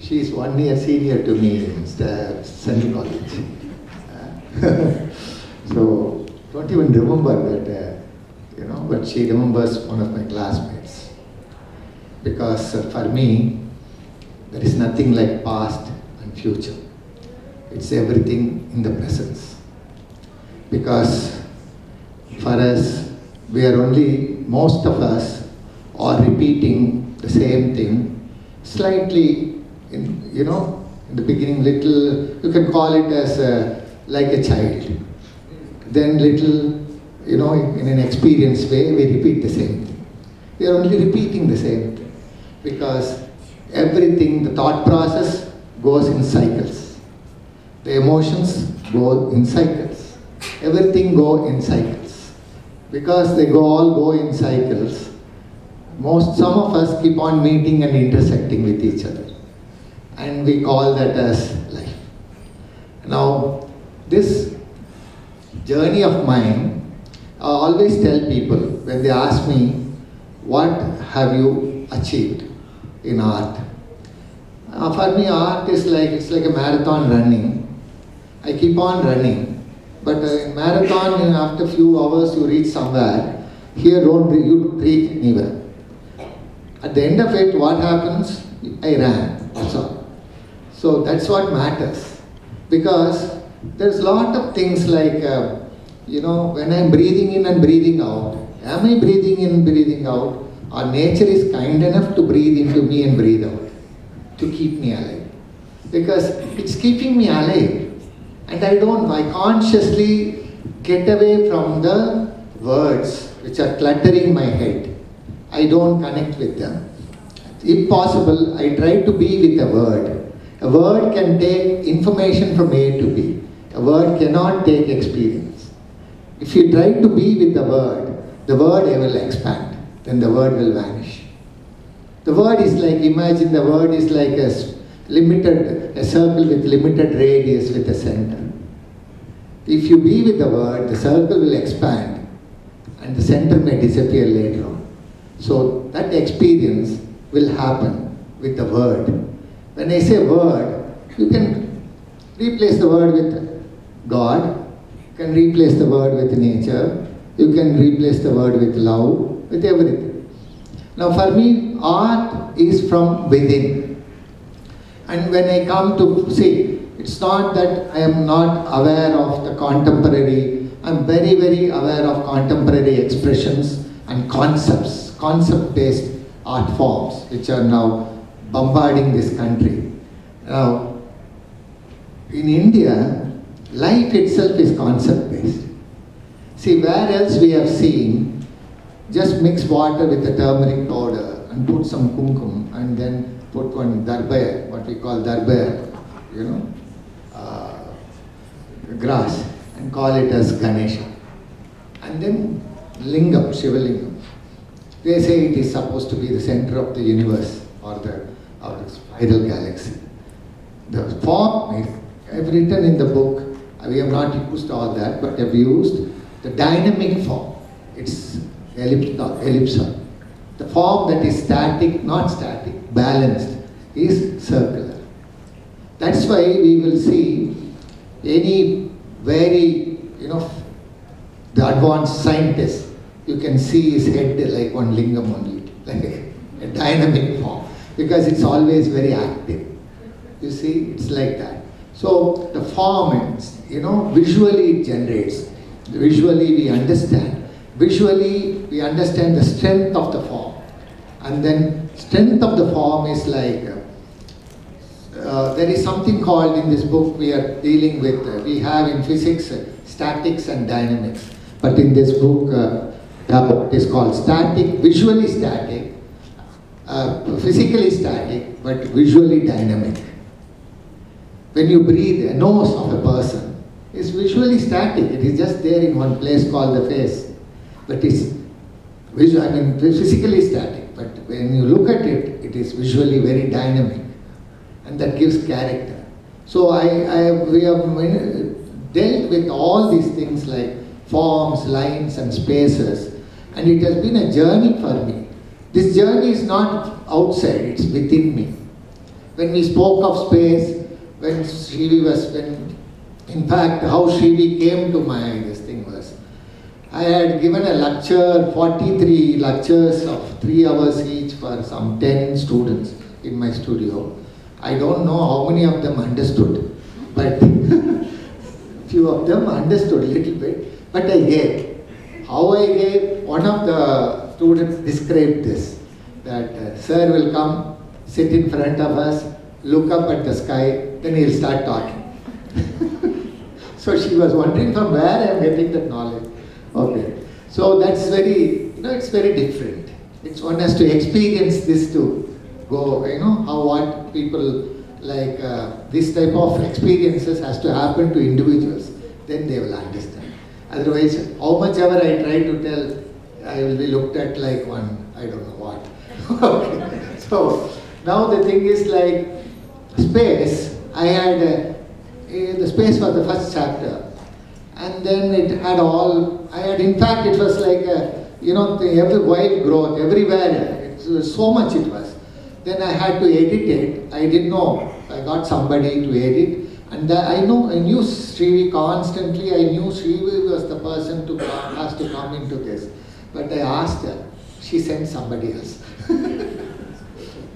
She is 1 year senior to me in Central College. So, don't even remember that, but she remembers one of my classmates. Because for me, there is nothing like past and future. It's everything in the presence. Because for us, most of us are repeating the same thing, slightly in the beginning, little, you can call it as like a child. Then little, in an experienced way, we repeat the same thing. We are only repeating the same thing. Because everything, the thought process goes in cycles. The emotions go in cycles. Everything goes in cycles. Because they all go in cycles, some of us keep on meeting and intersecting with each other. And we call that as life. Now, this journey of mine, I always tell people when they ask me, what have you achieved in art? For me, art is it's like a marathon running. I keep on running. But in marathon, after a few hours, you reach somewhere. Here, you don't reach anywhere. At the end of it, what happens? I ran. That's all. So that's what matters, because there's a lot of things like, when I'm breathing in and breathing out, am I breathing in and breathing out, or nature is kind enough to breathe into me and breathe out, to keep me alive? Because it's keeping me alive, and I consciously get away from the words which are cluttering my head. I don't connect with them. If possible, I try to be with a word. A word can take information from A to B. A word cannot take experience. If you try to be with the word will expand. Then the word will vanish. The word is like, imagine the word is like a circle with limited radius with a center. If you be with the word, the circle will expand and the center may disappear later on. So that experience will happen with the word. When I say word, you can replace the word with God, you can replace the word with nature, you can replace the word with love, with everything. Now for me, art is from within. And when I come to see, it's not that I am not aware of the contemporary, I'm very, very aware of contemporary expressions and concepts, concept-based art forms, which are now bombarding this country. Now, in India, life itself is concept-based. See, where else we have seen, just mix water with the turmeric powder and put some kumkum and then put one darbaya, what we call darbaya, grass, and call it as Ganesha. And then lingam, Shiva lingam. They say it is supposed to be the center of the universe or the spiral galaxy. The form, I've written in the book, we have not used all that, but I've used the dynamic form. It's ellipsoid. The form that is static, not static, balanced, is circular. That's why we will see any very, the advanced scientist, you can see his head like one lingam only, like a dynamic form. because it's always very active. You see, it's like that. So the form, visually it generates. Visually we understand. Visually we understand the strength of the form. And then strength of the form is like, there is something called in this book we are dealing with, we have in physics, statics and dynamics. But in this book, it is called static, visually static, physically static, but visually dynamic. When you breathe, a nose of a person is visually static. It is just there in one place called the face. But it's physically static. But when you look at it, it is visually very dynamic. And that gives character. So we have dealt with all these things like forms, lines and spaces. And it has been a journey for me. This journey is not outside, it's within me. When we spoke of space, when Srivi was, in fact, how Srivi came to this thing was, I had given a lecture, 43 lectures of 3 hours each for some 10 students in my studio. I don't know how many of them understood, but few of them understood a little bit, but I gave. How I gave, one of the students described this, that sir will come, sit in front of us, look up at the sky, then he'll start talking. So she was wondering from where I am getting that knowledge. Okay. So that's very, it's very different. It's one has to experience this to go, what people like, this type of experiences has to happen to individuals. Then they will understand. Otherwise, how much ever I try to tell, I will be looked at like one, I don't know what. Okay. So now the thing is like space. I had the space was the first chapter, and then it had all. In fact, it was like every wild growth everywhere. It was so much it was. Then I had to edit it. I didn't know. I got somebody to edit. And I knew Srivi constantly. I knew Srivi was the person has to come into this. But I asked her. She sent somebody else.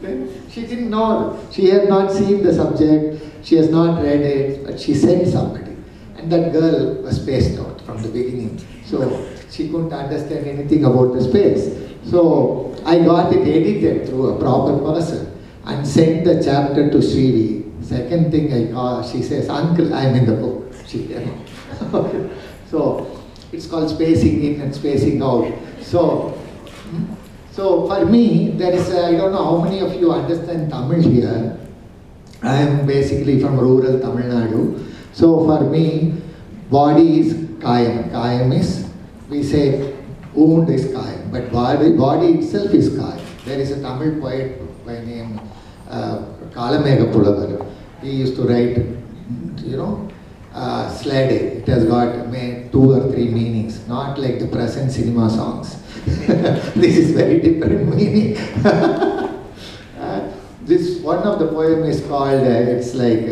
Then she didn't know. She had not seen the subject. She has not read it. But she sent somebody. And that girl was spaced out from the beginning. So she couldn't understand anything about the space. So I got it edited through a proper person and sent the chapter to Srivi. Second thing she says, uncle, I'm in the book. So it's called spacing in and spacing out. So for me, there is I don't know how many of you understand Tamil here. I am basically from rural Tamil Nadu. So for me, body is kayam. Kayam is, we say, wound is kayam. But body itself is kayam. There is a Tamil poet by name Kalamega Pulavar. He used to write, Slade. It has got 2 or 3 meanings, not like the present cinema songs. This is very different meaning. This one of the poem is called, it's like,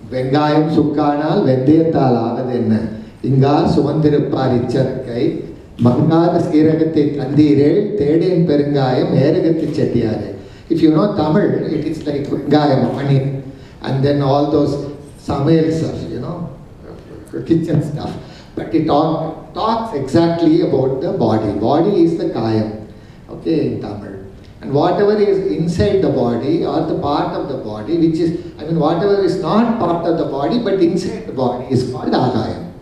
Vengayam Sukkanal Vendayathal Avadenna Ingar Sumandirupar Icharkai Mangada Skiragathi Thandirel Theden Perungayam Eragathi Chettiare. If you know Tamil, it is like Vengayam, money. And then all those samails of, kitchen stuff. But it talks exactly about the body. Body is the kayam, okay, in Tamil. And whatever is inside the body or the part of the body, which is, whatever is not part of the body but inside the body is called agayam.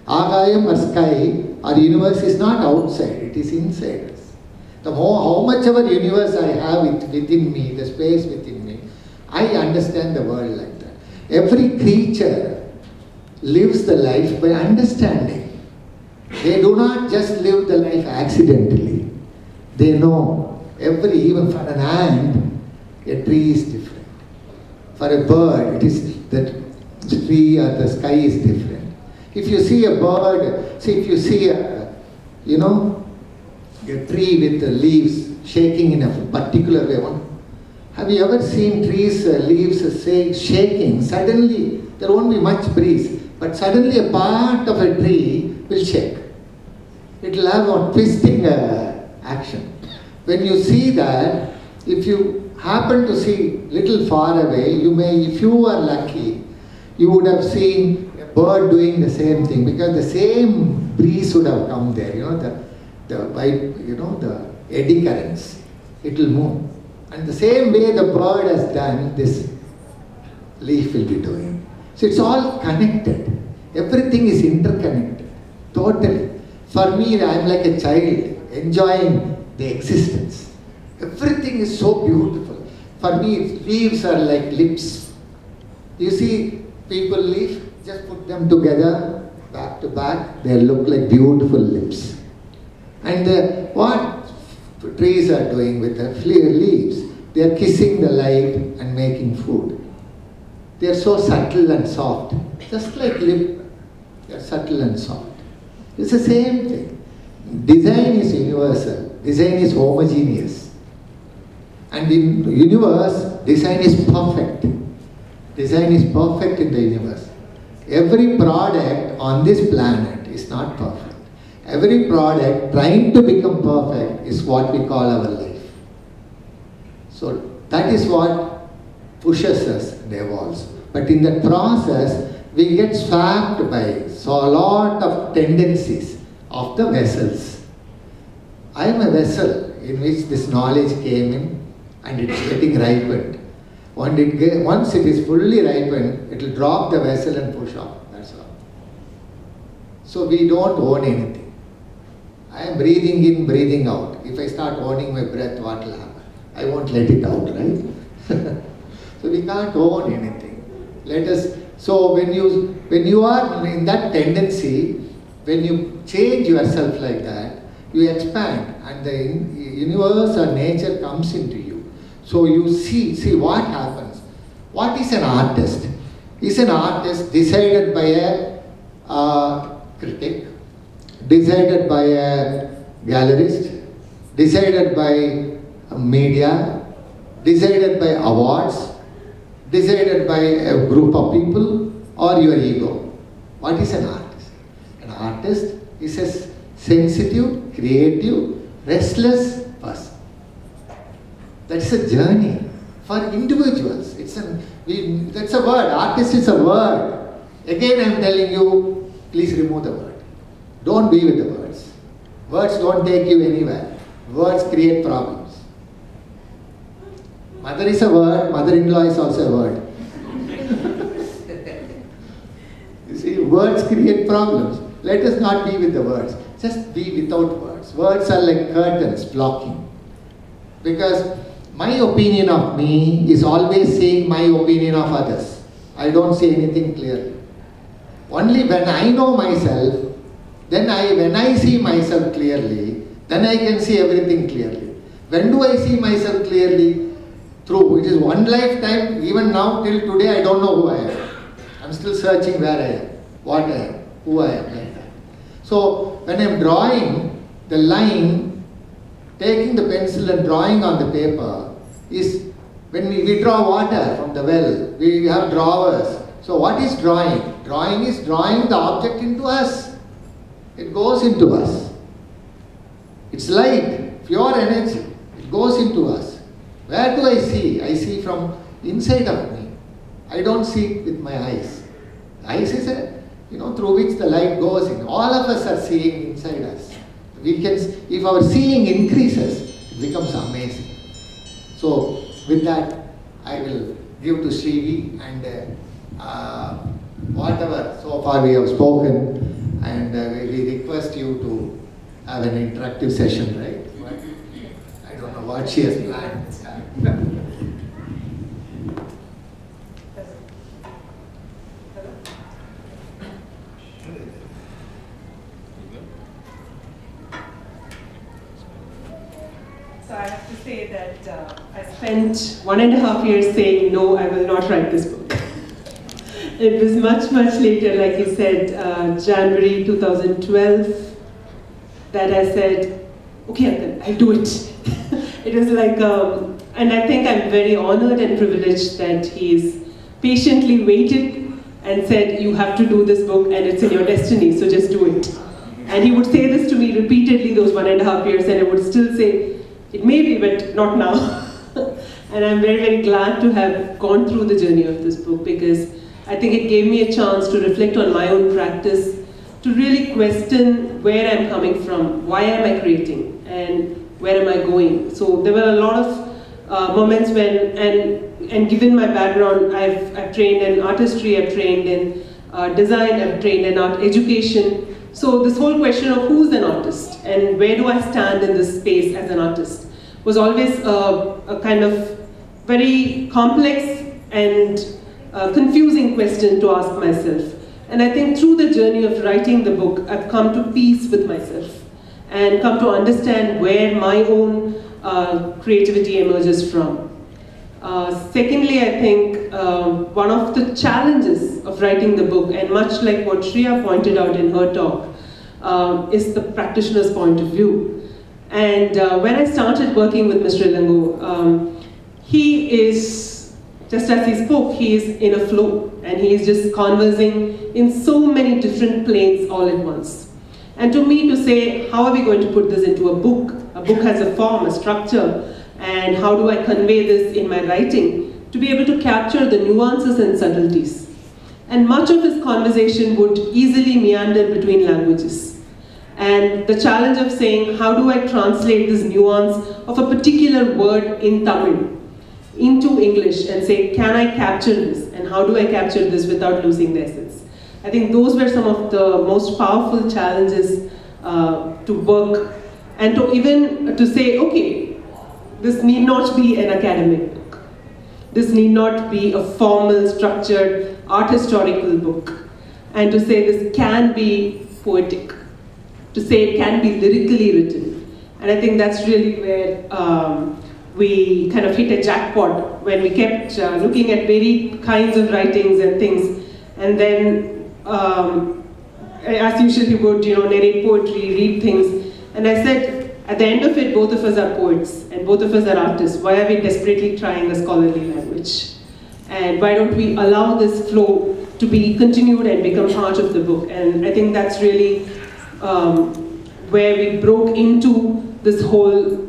Agayam or sky or universe is not outside, it is inside us. How much ever universe I have within me, the space within me, I understand the world like that. Every creature lives the life by understanding. They do not just live the life accidentally. They know even for an ant, a tree is different. For a bird, it is that the tree or the sky is different. If you see a bird, if you see a tree with the leaves shaking in a particular way, have you ever seen trees, leaves shaking? Suddenly, there won't be much breeze, but suddenly a part of a tree will shake. It will have a twisting action. When you see that, if you happen to see little far away, you may, if you are lucky, you would have seen a bird doing the same thing, because the same breeze would have come there, you know, the white, you know, the eddy currents, it will move. And the same way the bird has done, this leaf will be doing. So it's all connected. Everything is interconnected, totally. For me, I'm like a child, enjoying the existence. Everything is so beautiful. For me, leaves are like lips. You see people leaf, just put them together, back to back, they look like beautiful lips. And what trees are doing with the leaves, they are kissing the light and making food. They are so subtle and soft, just like lip, they are subtle and soft. It's the same thing. Design is universal, design is homogeneous. And in the universe, design is perfect. Design is perfect in the universe. Every product on this planet is not perfect. Every product trying to become perfect is what we call our life. So that is what pushes us and evolves. But in that process, we get swamped by so a lot of tendencies of the vessels. I am a vessel in which this knowledge came in and it is getting ripened. Once it is fully ripened, it will drop the vessel and push off. That's all. So we don't own anything. I am breathing in, breathing out. If I start owning my breath, what will happen? I won't let it out, right? So we can't own anything. So when you are in that tendency, when you change yourself like that, you expand and the universe or nature comes into you. So you see what happens. What is an artist? Is an artist decided by a critic, decided by a gallerist, decided by media, decided by awards, decided by a group of people, or your ego? What is an artist? An artist is a sensitive, creative, restless person. That's a journey for individuals. That's a word. Artist is a word. Again, I'm telling you, please remove the word. Don't be with the words. Words don't take you anywhere. Words create problems. Mother is a word, mother-in-law is also a word. You see, words create problems. Let us not be with the words. Just be without words. Words are like curtains blocking. Because my opinion of me is always saying my opinion of others. I don't see anything clearly. Only when I know myself, then when I see myself clearly, then I can see everything clearly. When do I see myself clearly? Through. It is one lifetime, even now till today I don't know who I am. I'm still searching where I am, what I am, who I am, like that. So when I'm drawing, the line, taking the pencil and drawing on the paper is, when we draw water from the well, we have drawers. So what is drawing? Drawing is drawing the object into us. It goes into us. It's light, pure energy. It goes into us. Where do I see? I see from inside of me. I don't see with my eyes. Eyes is through which the light goes in. All of us are seeing inside us. If our seeing increases, it becomes amazing. So with that, I will give to Srivi and whatever so far we have spoken, and we request you to have an interactive session, right? I don't know what she has planned. So I have to say that I spent 1.5 years saying, no, I will not write this book. It was much, much later, like you said, January 2012, that I said, okay, I'll do it. It was like, and I think I'm very honored and privileged that he's patiently waited and said, you have to do this book and it's in your destiny, so just do it. And he would say this to me repeatedly those 1.5 years, and I would still say, it may be, but not now. And I'm very, very glad to have gone through the journey of this book, because I think it gave me a chance to reflect on my own practice, to really question where I'm coming from, why am I creating, and where am I going. So there were a lot of moments when, and given my background, I've trained in artistry, I've trained in design, I've trained in art education. So this whole question of who's an artist and where do I stand in this space as an artist was always a kind of very complex and confusing question to ask myself. And I think through the journey of writing the book, I've come to peace with myself and come to understand where my own creativity emerges from. Secondly, I think one of the challenges of writing the book, and much like what Shriya pointed out in her talk, is the practitioner's point of view. And when I started working with Mr. Ilango, he is, just as he spoke, he is in a flow, and he is just conversing in so many different planes all at once. And to me, to say, how are we going to put this into a book? A book has a form, a structure, and how do I convey this in my writing to be able to capture the nuances and subtleties. And much of his conversation would easily meander between languages. And the challenge of saying, how do I translate this nuance of a particular word in Tamil into English and say, can I capture this? And how do I capture this without losing the essence? I think those were some of the most powerful challenges to work, and to even to say, okay, this need not be an academic book. This need not be a formal, structured, art historical book. And to say this can be poetic. To say it can be lyrically written. And I think that's really where we kind of hit a jackpot when we kept looking at varied kinds of writings and things. And then, as usual, he would narrate poetry, read things. And I said, at the end of it, both of us are poets and both of us are artists. Why are we desperately trying a scholarly language? And why don't we allow this flow to be continued and become part of the book? And I think that's really where we broke into this whole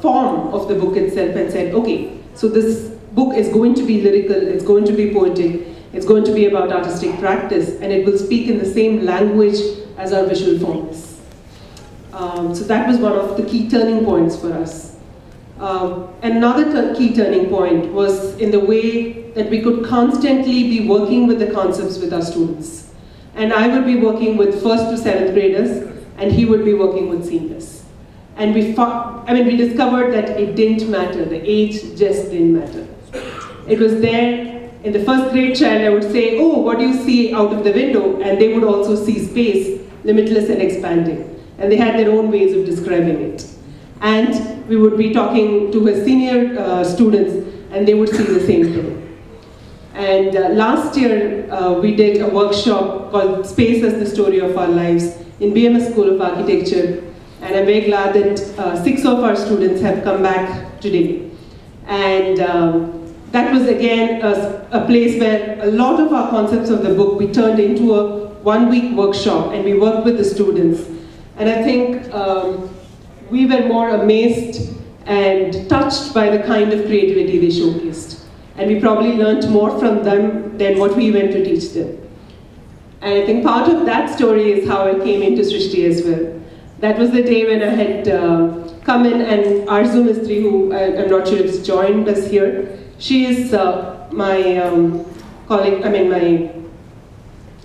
form of the book itself and said, okay, so this book is going to be lyrical, it's going to be poetic, it's going to be about artistic practice, and it will speak in the same language as our visual forms. So that was one of the key turning points for us. Another key turning point was in the way that we could constantly be working with the concepts with our students. And I would be working with 1st to 7th graders, and he would be working with seniors. And we discovered that it didn't matter, the age just didn't matter. It was there, in the 1st grade child, I would say, oh, what do you see out of the window? And they would also see space, limitless and expanding. And they had their own ways of describing it. And we would be talking to his senior students, and they would see the same thing. And last year, we did a workshop called Space as the Story of Our Lives in BMS School of Architecture. And I'm very glad that 6 of our students have come back today. And that was again a place where a lot of our concepts of the book we turned into a 1-week workshop, and we worked with the students. And I think we were more amazed and touched by the kind of creativity they showcased. And we probably learned more from them than what we went to teach them. And I think part of that story is how I came into Srishti as well. That was the day when I had come in, and Arzu Mistry, who I'm not sure if has joined us here, she is my colleague, my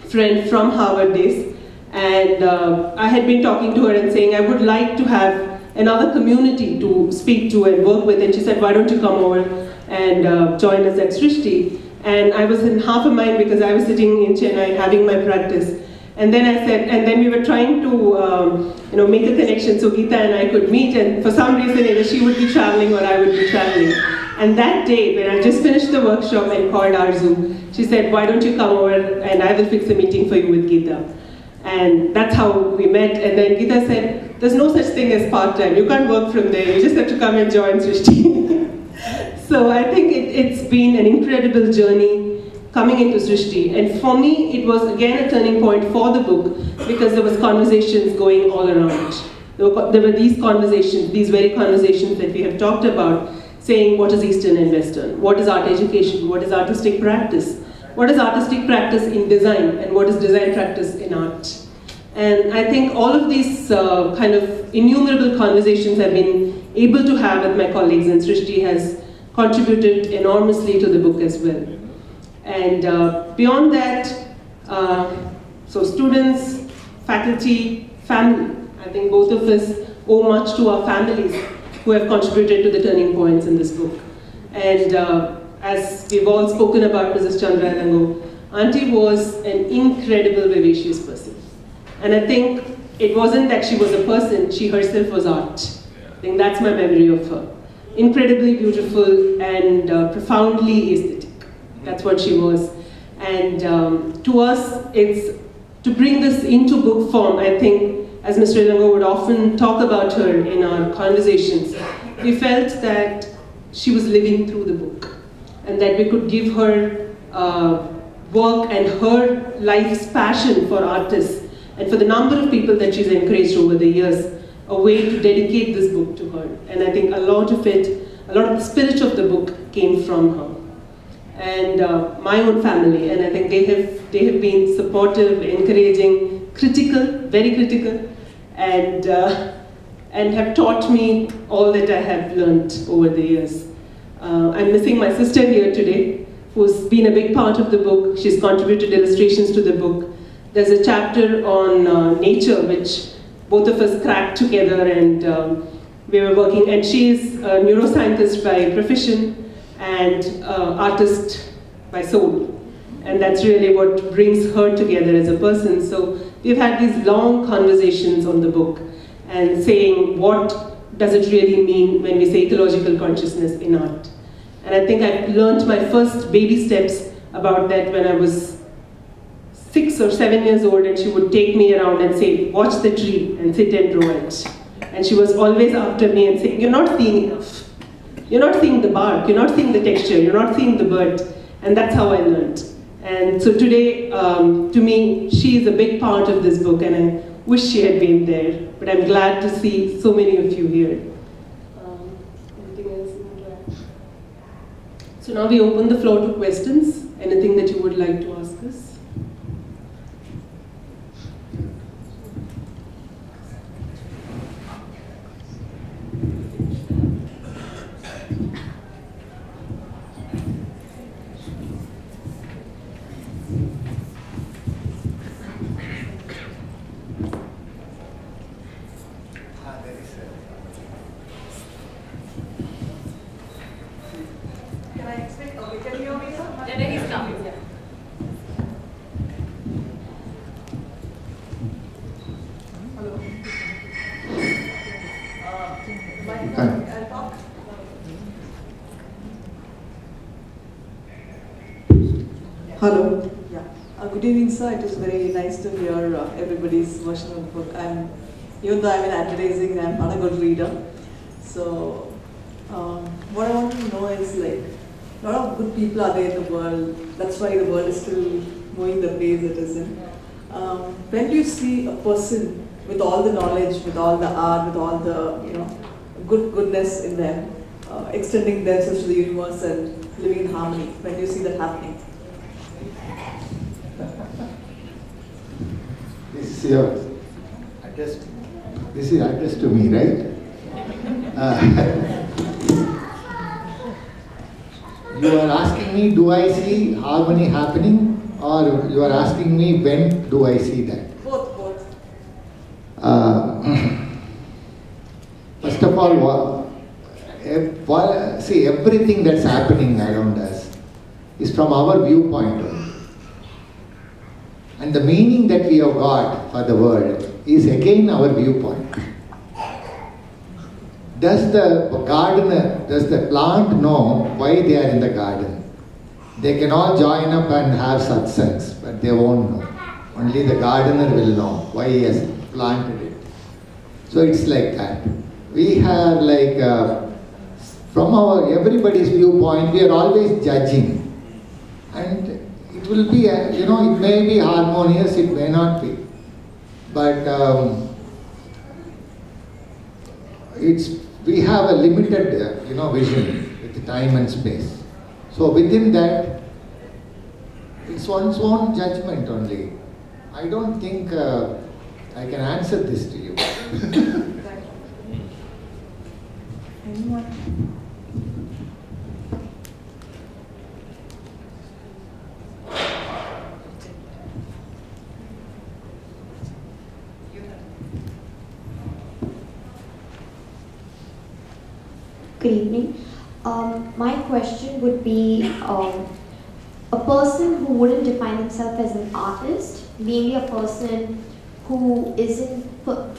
friend from Harvard days. And I had been talking to her and saying, I would like to have another community to speak to and work with. And she said, why don't you come over and join us at Srishti? And I was in half a mind because I was sitting in Chennai having my practice. And then I said, and then we were trying to make a connection so Geeta and I could meet. And for some reason, either she would be traveling or I would be traveling. And that day, when I just finished the workshop and called Arzu, she said, why don't you come over and I will fix a meeting for you with Geeta. And that's how we met. And then Geeta said, there's no such thing as part-time. You can't work from there. You just have to come and join Srishti. So I think it's been an incredible journey coming into Srishti. And for me, it was again a turning point for the book because there was conversations going all around. There were these conversations, these very conversations that we have talked about, saying what is Eastern and Western, what is art education, what is artistic practice, what is artistic practice in design, and what is design practice in art. And I think all of these kind of innumerable conversations I've been able to have with my colleagues, and Srivi has contributed enormously to the book as well. And beyond that, so students, faculty, family, I think both of us owe much to our families who have contributed to the turning points in this book. And as we've all spoken about Mrs. A.V.Ilango, Auntie was an incredible, vivacious person. And I think it wasn't that she was a person, she herself was art. I think that's my memory of her. Incredibly beautiful and profoundly aesthetic. That's what she was. And to us, it's to bring this into book form. I think, as Mr. A.V.Ilango would often talk about her in our conversations, we felt that she was living through the book, and that we could give her work and her life's passion for artists, and for the number of people that she's encouraged over the years, a way to dedicate this book to her. And I think a lot of it, a lot of the spirit of the book came from her. And my own family, and I think they have been supportive, encouraging, critical, very critical, and have taught me all that I have learned over the years. I'm missing my sister here today, who's been a big part of the book. She's contributed illustrations to the book. There's a chapter on nature, which both of us cracked together, and we were working, and she's a neuroscientist by profession, and artist by soul. And that's really what brings her together as a person. So we've had these long conversations on the book and saying, what does it really mean when we say ecological consciousness in art? And I think I learned my first baby steps about that when I was 6 or 7 years old, and she would take me around and say, watch the tree and sit and draw it. And she was always after me and saying, you're not seeing enough. You're not seeing the bark, you're not seeing the texture, you're not seeing the bird. And that's how I learned. And so today, to me, she is a big part of this book, and I wish she had been there. But I'm glad to see so many of you here. Anything else you want to add? So now we open the floor to questions. Anything that you would like to ask us? Hello. Yeah. Good evening, sir. It is very nice to hear everybody's version of the book. Even though I'm in advertising, I'm not a good reader. So, what I want to know is, like, a lot of good people are there in the world. That's why the world is still moving the pace it is in. When do you see a person with all the knowledge, with all the art, with all the goodness in them, extending themselves to the universe and living in harmony? When do you see that happening? This is addressed to me, right? You are asking me, do I see harmony happening, or you are asking me, when do I see that? Both. First of all, see, everything that's happening around us is from our viewpoint only. And the meaning that we have got for the world is again our viewpoint. Does the gardener, does the plant know why they are in the garden? They can all join up and have satsangs, but they won't know. Only the gardener will know why he has planted it. So it's like that. We have like, from everybody's viewpoint, we are always judging. And it will be, it may be harmonious, it may not be. But we have a limited, vision. time and space. So within that, it's one's own judgment only. I don't think I can answer this to you. Anyone? Good evening. My question would be, a person who wouldn't define himself as an artist, mainly a person who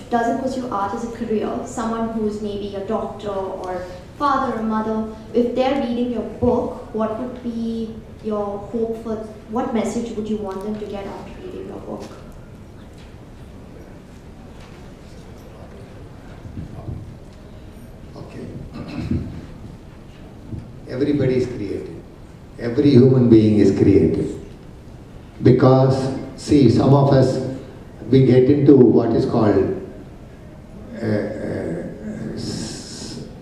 doesn't pursue art as a career, someone who's maybe a doctor or father or mother, if they're reading your book, what would be your hope for, what message would you want them to get after reading your book? Okay. Everybody is creative. Every human being is creative. Because, see, some of us, we get into what is called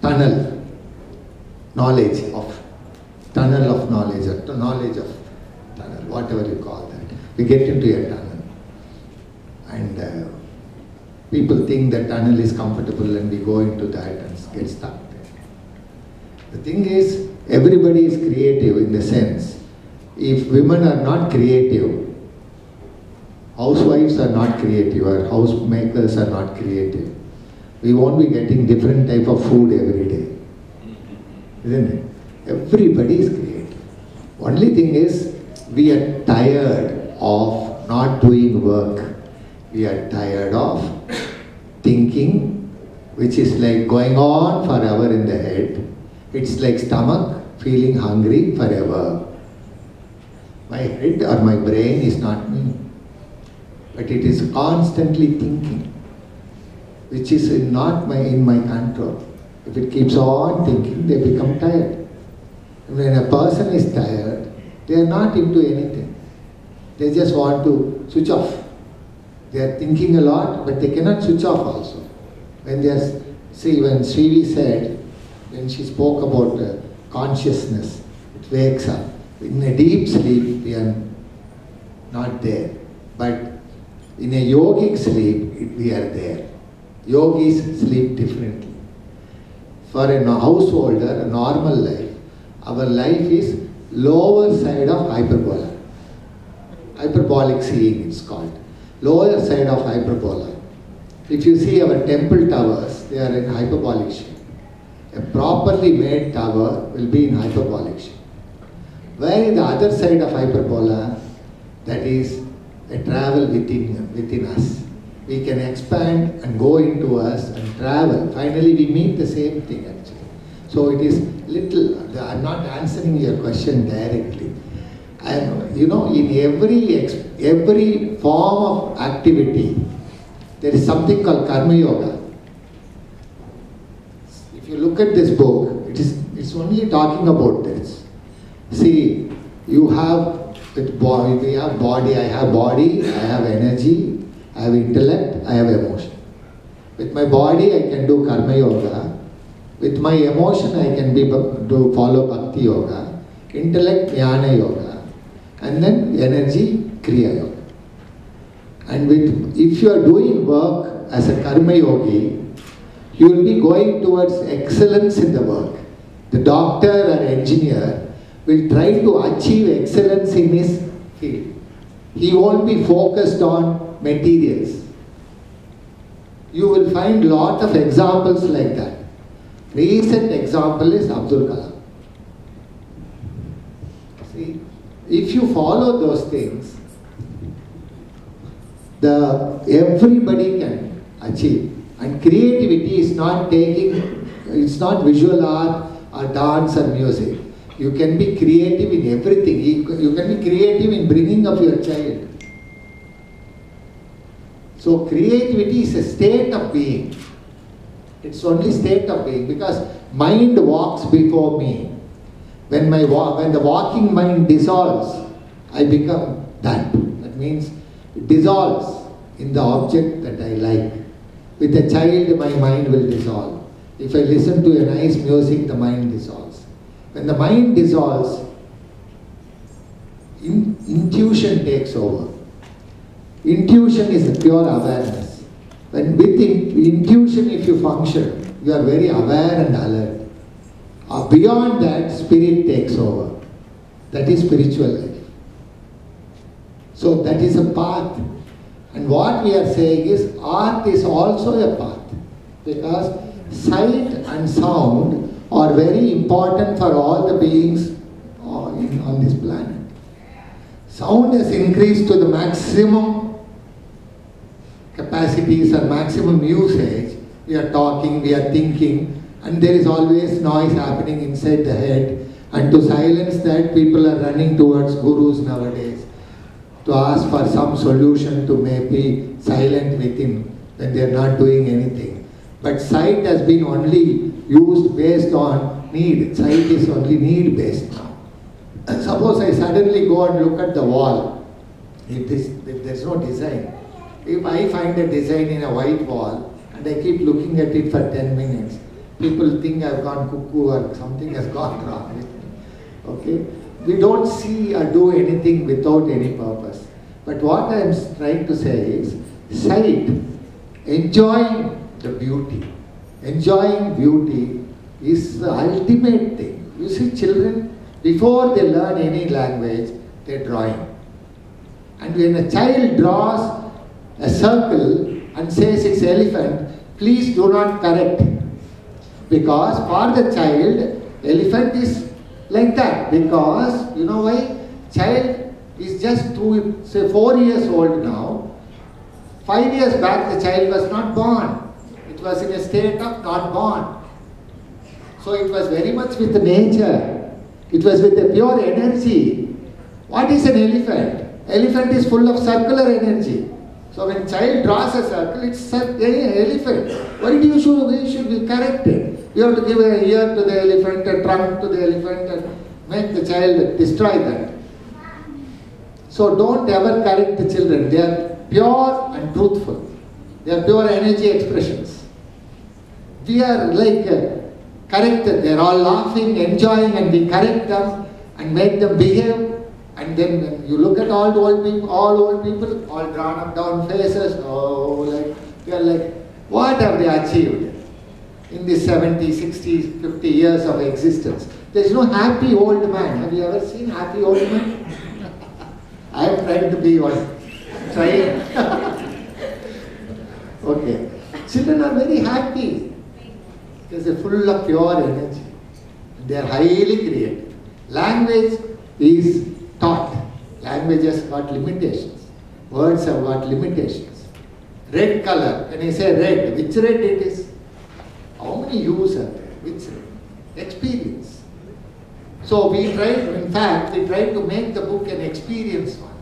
tunnel knowledge of knowledge, or knowledge of tunnel, whatever you call that. We get into a tunnel. And people think that tunnel is comfortable and we go into that and get stuck there. The thing is, everybody is creative in the sense, if women are not creative, housewives are not creative, or housemakers are not creative, we won't be getting different type of food every day. Isn't it? Everybody is creative. Only thing is, we are tired of not doing work. We are tired of thinking, which is like going on forever in the head. It's like stomach feeling hungry forever. My head or my brain is not me, but it is constantly thinking, which is not in my control. If it keeps on thinking, they become tired. When a person is tired, they are not into anything. They just want to switch off. They are thinking a lot, but they cannot switch off also. When Srivi said, when she spoke about consciousness, it wakes up. In a deep sleep, we are not there. But in a yogic sleep, we are there. Yogis sleep differently. For a householder, a normal life, our life is lower side of hyperbola. Hyperbolic seeing, it's called. Lower side of hyperbola. If you see our temple towers, they are in hyperbolic shape. A properly made tower will be in hyperbolic shape. Where is the other side of hyperbola? That is a travel within us. We can expand and go into us and travel. Finally, we meet the same thing actually. So it is little, I'm not answering your question directly. In every form of activity, there is something called karma yoga. If you look at this book, it's only talking about this. See, you have with body, we have body, I have body, I have energy, I have intellect, I have emotion. With my body, I can do karma yoga. With my emotion, I can follow bhakti yoga, intellect, jnana yoga, and then energy, kriya yoga. And if you are doing work as a karma yogi, you will be going towards excellence in the work. The doctor or engineer will try to achieve excellence in his field. He won't be focused on materials. You will find a lot of examples like that. Recent example is Abdul Kalam. See, if you follow those things, everybody can achieve. And creativity is it's not visual art or dance or music. You can be creative in everything. You can be creative in bringing up your child. So creativity is a state of being. It's only state of being because mind walks before me. When the walking mind dissolves, I become that. That means it dissolves in the object that I like. With a child, my mind will dissolve. If I listen to a nice music, the mind dissolves. When the mind dissolves, intuition takes over. Intuition is the pure awareness. When with intuition, if you function, you are very aware and alert. Beyond that, spirit takes over. That is spiritual life. So that is a path. And what we are saying is, art is also a path. Because sight and sound are very important for all the beings on this planet. Sound has increased to the maximum capacities or maximum usage. We are talking, we are thinking, and there is always noise happening inside the head. And to silence that, people are running towards gurus nowadays to ask for some solution to maybe silent within when they are not doing anything. But sight has been only used based on need. Sight is only need based now. And suppose I suddenly go and look at the wall, if there is no design. If I find a design in a white wall and I keep looking at it for 10 minutes, people think I've gone cuckoo or something has gone wrong with me. Okay? We don't see or do anything without any purpose. But what I'm trying to say is, sight, enjoying the beauty. Enjoying beauty is the ultimate thing. You see, children, before they learn any language, they're drawing. And when a child draws a circle and says it's elephant, please do not correct. Because for the child, elephant is like that. Because, you know why? Child is just 4 years old now. 5 years back, the child was not born. It was in a state of not born. So it was very much with nature. It was with the pure energy. What is an elephant? Elephant is full of circular energy. So when child draws a circle, it's an elephant. Why do you should be corrected? You have to give an ear to the elephant, a trunk to the elephant, and make the child destroy that. So don't ever correct the children. They are pure and truthful. They are pure energy expressions. We are like corrected. They are all laughing, enjoying, and we correct them and make them behave. And then when you look at all old people, all drawn up down faces, they are like, what have they achieved in these 70, 60, 50 years of existence? There is no happy old man. Have you ever seen happy old man? I am trying to be one. Trying. Okay. Children are very happy because they are full of pure energy. They are highly creative. Language is taught. Language has got limitations. Words have got limitations. Red color, when I say red, which red it is? How many hues are there? Which red? Experience. So we tried to make the book an experience one.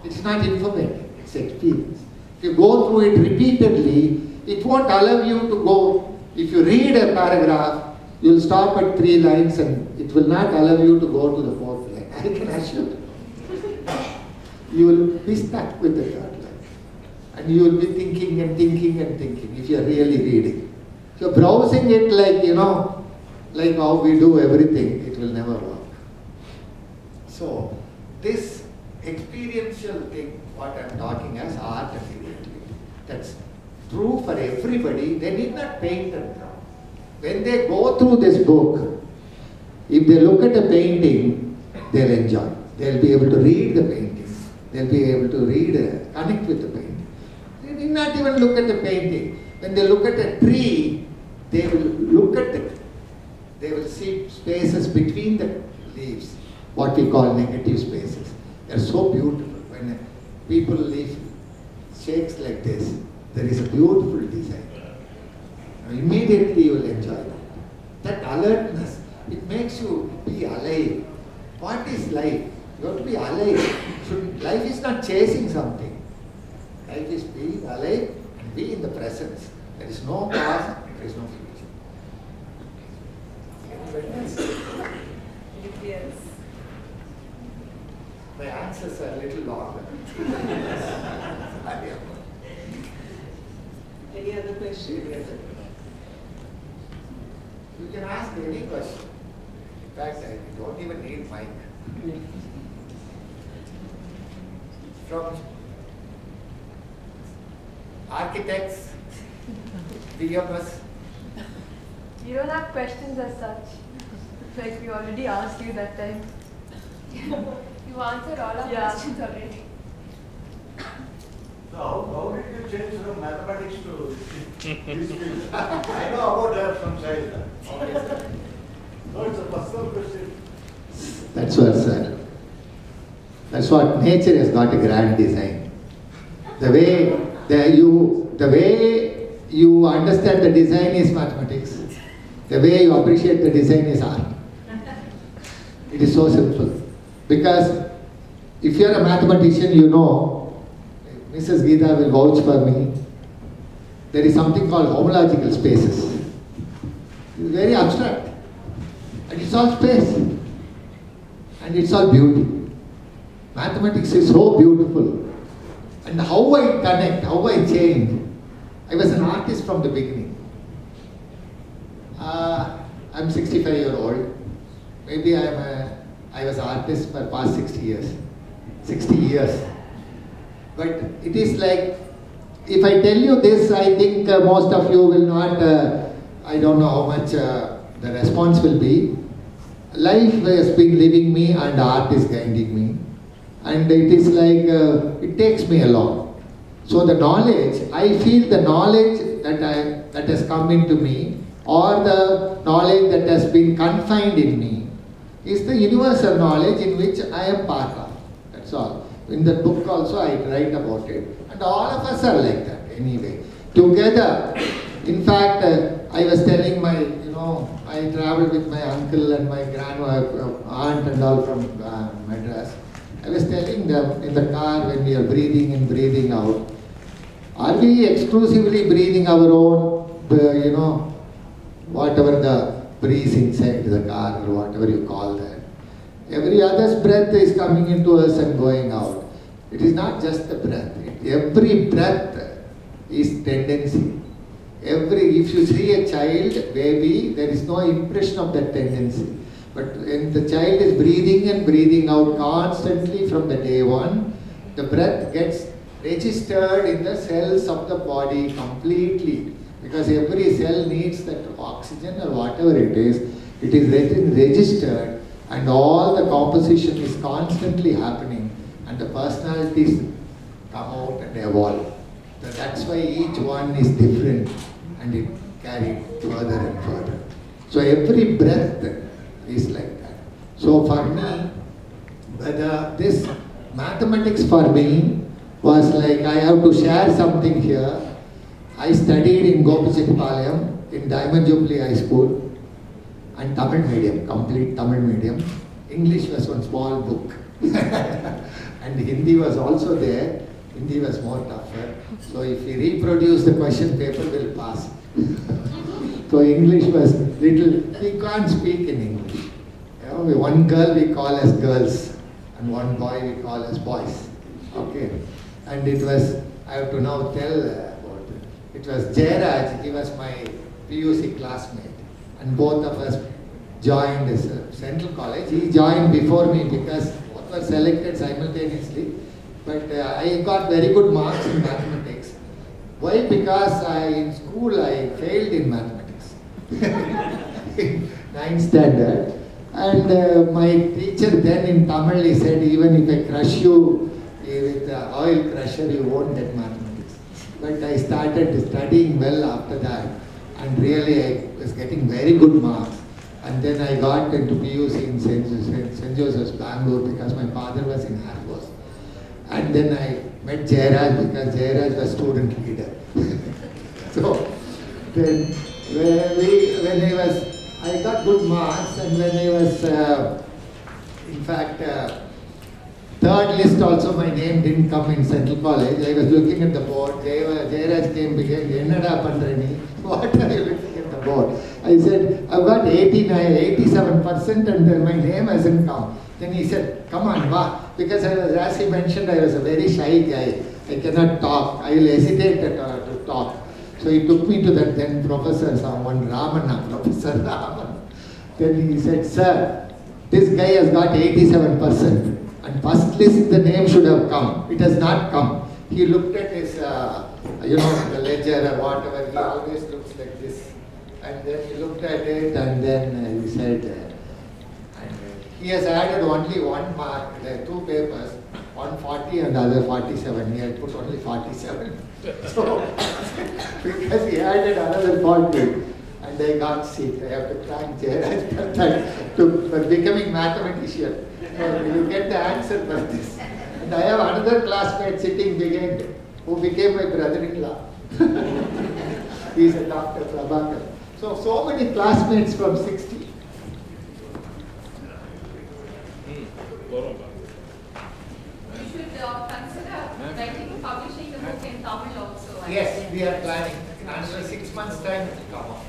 It's not informative, it's experience. If you go through it repeatedly, it won't allow you to go. If you read a paragraph, you'll stop at 3 lines and it will not allow you to go to the 4th line. I can assure you. You will be stuck with the 3rd line. And you will be thinking and thinking and thinking if you are really reading. If you're browsing it like how we do everything, it will never work. So, this experiential thing, what I'm talking as art and creativity, that's true for everybody. They need not paint and draw. When they go through this book, if they look at a painting, they'll enjoy. They'll be able to read the painting. They'll be able to connect with the painting. They need not even look at the painting. When they look at a tree, they will look at it. They will see spaces between the leaves, what we call negative spaces. They are so beautiful. When people leave shakes like this, there is a beautiful design. Immediately you will enjoy that. That alertness, it makes you be alive. What is life? You have to be alive. Life is not chasing something. Life is being alive and be in the presence. There is no past, there is no future. Yes. My answers are a little longer. Any other question? You can ask any question. fact, I don't even need mic. From architects, PMS. You don't have questions as such. Like we already asked you that time. You answered all our questions already. So how did you change from mathematics to this field? I know about that from childhood. No, it's a personal question. That's what, sir. That's what nature has got a grand design. The way you understand the design is mathematics. The way you appreciate the design is art. It is so simple. Because if you are a mathematician, you know, Mrs. Geeta will vouch for me, there is something called homological spaces. It's very abstract. And it's all space. And it's all beauty. Mathematics is so beautiful. And how I connect, how I change. I was an artist from the beginning. I'm 65-year-old. Maybe I was an artist for past 60 years. 60 years. But it is like, if I tell you this, I think most of you will not, I don't know how much the response will be. Life has been living me and art is guiding me. And it is like, it takes me along. So the knowledge, I feel the knowledge that has come into me, or the knowledge that has been confined in me, is the universal knowledge in which I am part of. That's all. In the book also I write about it. And all of us are like that anyway. Together. In fact, I was telling my, I traveled with my uncle and my aunt and all from Madras. I was telling them in the car when we are breathing in, breathing out, are we exclusively breathing our own, whatever the breeze inside the car or whatever you call that. Every other's breath is coming into us and going out. It is not just the breath. Every breath is tendency. If you see a child, baby, there is no impression of that tendency. But when the child is breathing and breathing out constantly from the day one, the breath gets registered in the cells of the body completely. Because every cell needs that oxygen or whatever it is registered, and all the composition is constantly happening, and the personalities come out and evolve. So that's why each one is different, and it carried further and further. So every breath is like that. So for me, this mathematics for me was like, I have to share something here. I studied in Gopichettipalayam in Diamond Jubilee High School and Tamil medium, complete Tamil medium. English was one small book and Hindi was also there. Hindi was more tougher. So if we reproduce the question paper, we'll pass. So English was little, we can't speak in English. One girl we call as girls and one boy we call as boys. Okay. And it was, I have to now tell about it. It was Jairaj, he was my PUC classmate. And both of us joined Central College. He joined before me because both were selected simultaneously. But I got very good marks in mathematics. Why? Because in school I failed in mathematics. In 9th standard. And my teacher then in Tamil, he said, even if I crush you with an oil crusher, you won't get mathematics. But I started studying well after that. And really I was getting very good marks. And then I got into PUC in St. Joseph's, Bangalore, because my father was in Air Force. And then I met Jairaj because Jairaj was student leader. So then I got good marks, and when I was, in fact, third list also my name didn't come in Central College. I was looking at the board. Jairaj came began, Ennada Pandrani, what are you looking at the board? I said, I've got 87% and then my name hasn't come. Then he said, come on, va. Because as he mentioned, I was a very shy guy. I cannot talk. I will hesitate to talk. So he took me to that then professor, someone Ramana, Professor Raman. Then he said, sir, This guy has got 87%. And first list the name should have come. It has not come. He looked at his, the ledger or whatever. He always looks like this. And then he looked at it and then he said, he has added only one mark. There are two papers, one 40 and the other 47. He had put only 47. So, because he added another 40. And I got seat. I have to thank Jairaj for becoming mathematician. You get the answer for this. And I have another classmate sitting behind who became my brother-in-law. He is a Dr. Prabhakar. So many classmates from 60. You should consider writing and publishing the book in Tamil also. Yes, we are planning. After 6 months' time it will come up.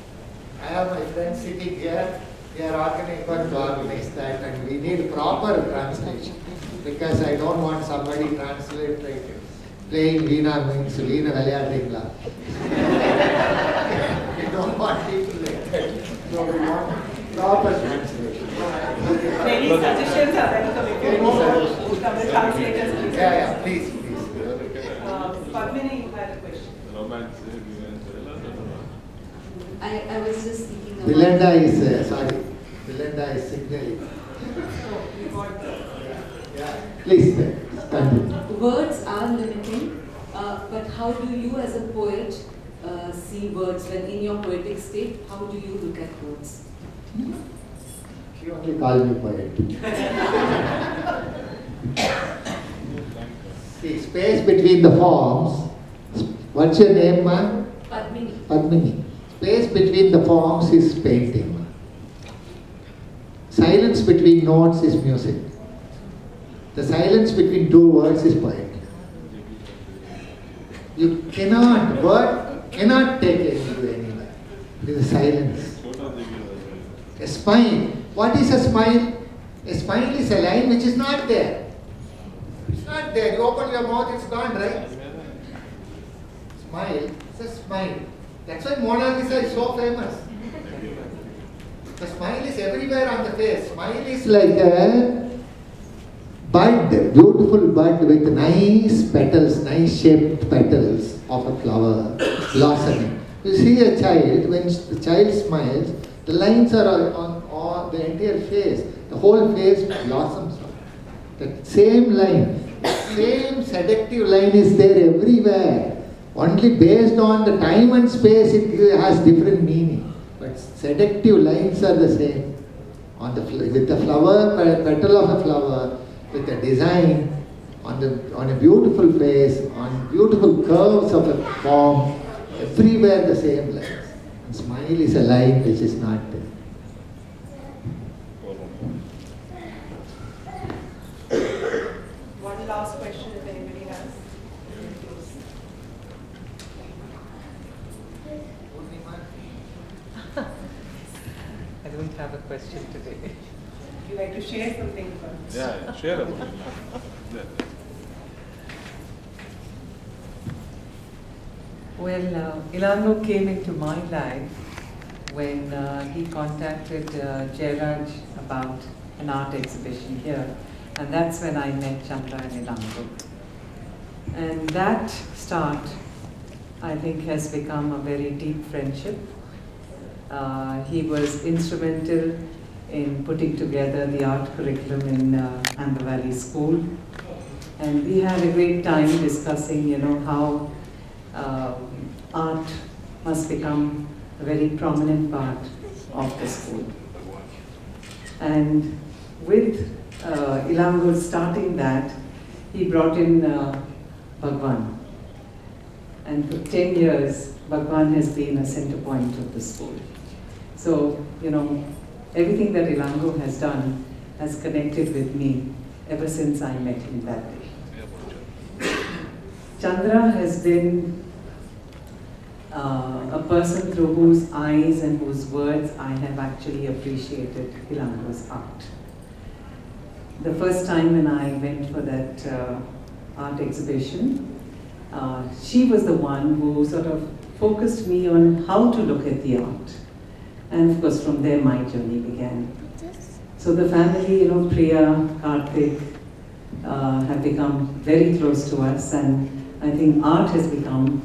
I have my friends sitting here. We are going to organize that, and we need proper translation because I don't want somebody translate like playing Veena means Veena Valayadringla. We don't want people like that. So we want proper translation. Any suggestions are welcome if you know Tamil translators, please. Yeah, please. Padmini had a question. I was just thinking about... Belinda is signaling. Please, continue. Words are limiting, but how do you as a poet see words when in your poetic state? How do you look at words? She only called me poet. See, space between the forms. What's your name, ma'am? Padmini. Padmini. Space between the forms is painting. Silence between notes is music. The silence between two words is poetry. Word cannot take you anywhere. It is a silence. A smile. What is a smile? A smile is a line which is not there. It's not there. You open your mouth, it's gone, right? Smile. It's a smile. That's why Mona Lisa is so famous. The smile is everywhere on the face. Smile is like a bud, beautiful bud with nice petals, nice shaped petals of a flower blossoming. You see a child, when the child smiles, the lines are on the entire face. The whole face blossoms. That same line, same seductive line is there everywhere. Only based on the time and space it has different meaning. But seductive lines are the same. With the flower, petal of a flower, with a design, on a beautiful face, on beautiful curves of a form, everywhere the same lines. And smile is a line which is not there. One last question if anybody has. I don't have a question today. Would you like to share something first? Yeah, share about it. Well, Ilango came into my life when he contacted Jairaj about an art exhibition here, and that's when I met Chandra and Ilango. And that start, I think, has become a very deep friendship. He was instrumental in putting together the art curriculum in Amber Valley School, and we had a great time discussing, how art must become a very prominent part of the school. And with Ilango starting that, he brought in Bhagwan. And for 10 years, Bhagwan has been a center point of the school. So, everything that Ilango has done has connected with me ever since I met him that day. Chandra has been a person through whose eyes and whose words I have actually appreciated Ilango's art. The first time when I went for that art exhibition, she was the one who sort of focused me on how to look at the art. And of course, from there my journey began. So the family, Priya, Karthik, have become very close to us, and I think art has become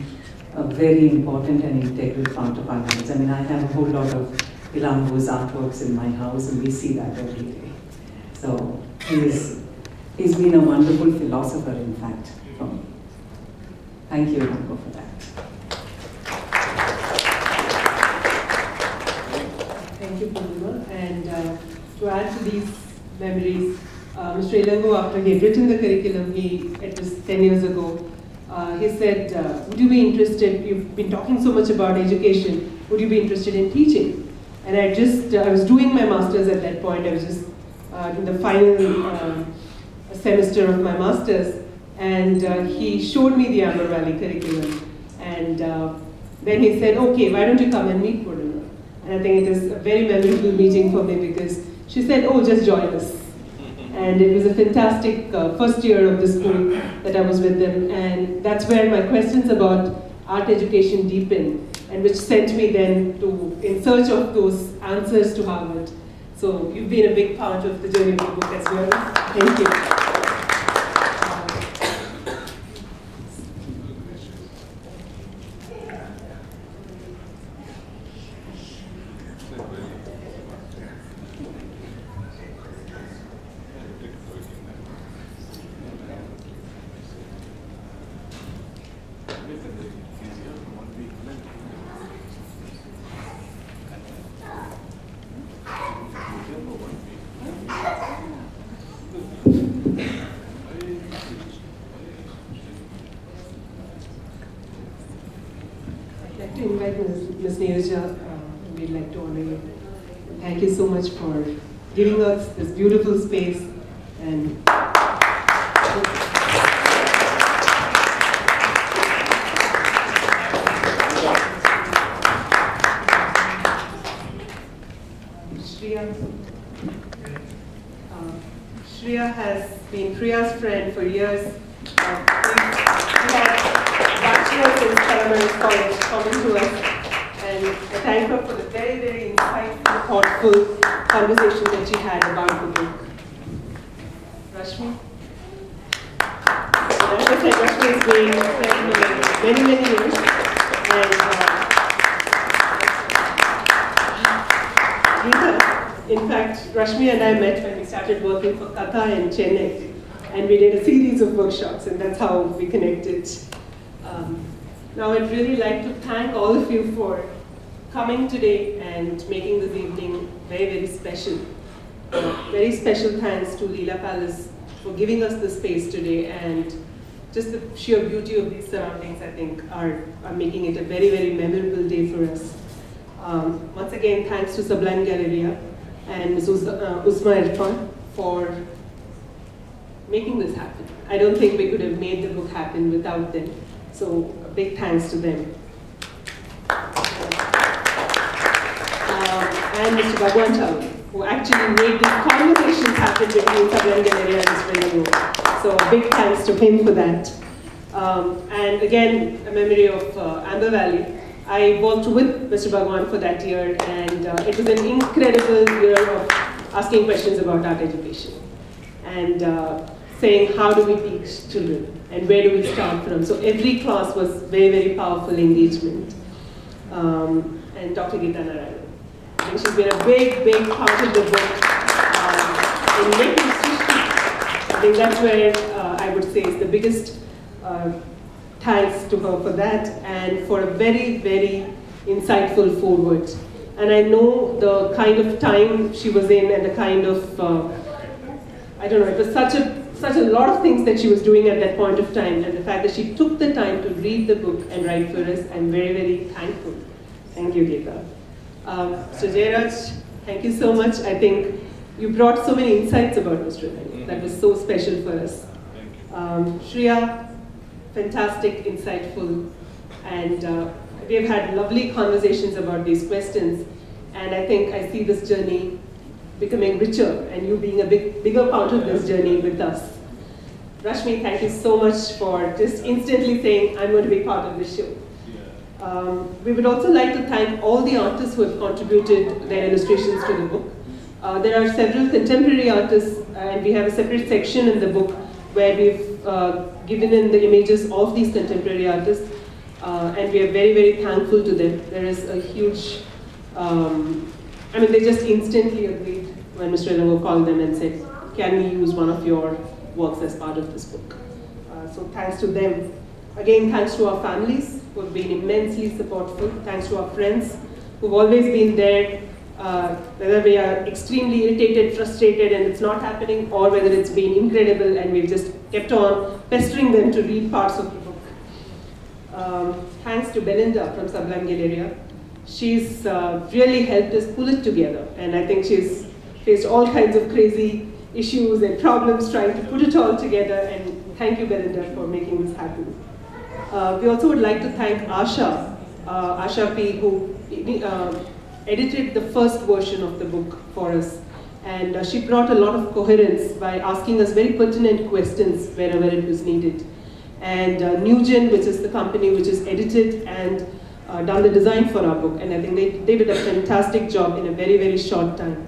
a very important and integral part of our lives. I mean, I have a whole lot of Ilango's artworks in my house, and we see that every day. So he's been a wonderful philosopher, in fact, for me. Thank you, Ilango, for that. Thank you, Purnima. And to add to these memories, Mr. Ilango, after he had written the curriculum, it was 10 years ago, he said, would you be interested, you've been talking so much about education, would you be interested in teaching? And I was doing my master's at that point. I was just in the final semester of my master's, and he showed me the Amber Valley curriculum. And then he said, okay, why don't you come and meet Purnima? And I think it is a very memorable meeting for me because she said, oh, just join us. And it was a fantastic first year of the school that I was with them. And that's where my questions about art education deepened, and which sent me then in search of those answers to Harvard. So you've been a big part of the journey of the book as well. Thank you. We'd like to honor you. Thank you so much for giving us this beautiful space. And Shreya has been Priya's friend for years. We had bachelors in Calaveras College coming to us. And I thank her for the very, very insightful, thoughtful conversation that she had about the book. Rashmi? As I said, Rashmi has been a friend for many, many years. And in fact, Rashmi and I met when we started working for Katha in Chennai. And we did a series of workshops, and that's how we connected. Now I'd really like to thank all of you for coming today and making this evening very, very special. Very special thanks to Leela Palace for giving us the space today, and just the sheer beauty of these surroundings, I think, are making it a very, very memorable day for us. Once again, thanks to Sublime Galleria and Ms. Uzma Irfan for making this happen. I don't think we could have made the book happen without them. So a big thanks to them. And Mr. Bhagwan Chau, who actually made these conversations happen between Sublime Galleria and Srivi. So a big thanks to him for that. And again, a memory of Amber Valley. I worked with Mr. Bhagwan for that year, and it was an incredible year of asking questions about art education. And saying, how do we teach children? And where do we start from? So every class was very, very powerful engagement. And Dr. Geeta Narayan. I think she's been a big, big part of the book in making history. I think that's where I would say is the biggest thanks to her for that, and for a very, very insightful foreword. And I know the kind of time she was in, and the kind of, I don't know, it was such a lot of things that she was doing at that point of time, and the fact that she took the time to read the book and write for us, I'm very, very thankful. Thank you, Geeta. So Jairaj, thank you so much. I think you brought so many insights about Mr. Ilango. That was so special for us. Shreya, fantastic, insightful, and we have had lovely conversations about these questions, and I think I see this journey becoming richer, and you being a bigger part of this journey with us. Rashmi, thank you so much for just instantly saying, I'm going to be part of this show. We would also like to thank all the artists who have contributed their illustrations to the book. There are several contemporary artists, and we have a separate section in the book where we've given in the images of these contemporary artists, and we are very, very thankful to them. There is a huge, I mean, they just instantly agreed when Mr. Ilango called them and said, can we use one of your works as part of this book? So thanks to them. Again, thanks to our families who have been immensely supportful. Thanks to our friends who've always been there, whether we are extremely irritated, frustrated, and it's not happening, or whether it's been incredible and we've just kept on pestering them to read parts of the book. Thanks to Belinda from Sublime Galleria. She's really helped us pull it together, and I think she's faced all kinds of crazy issues and problems trying to put it all together, and thank you, Belinda, for making this happen. We also would like to thank Asha P, who edited the first version of the book for us, and she brought a lot of coherence by asking us very pertinent questions wherever it was needed. And Newgen, which is the company which has edited and done the design for our book, and I think they did a fantastic job in a very, very short time.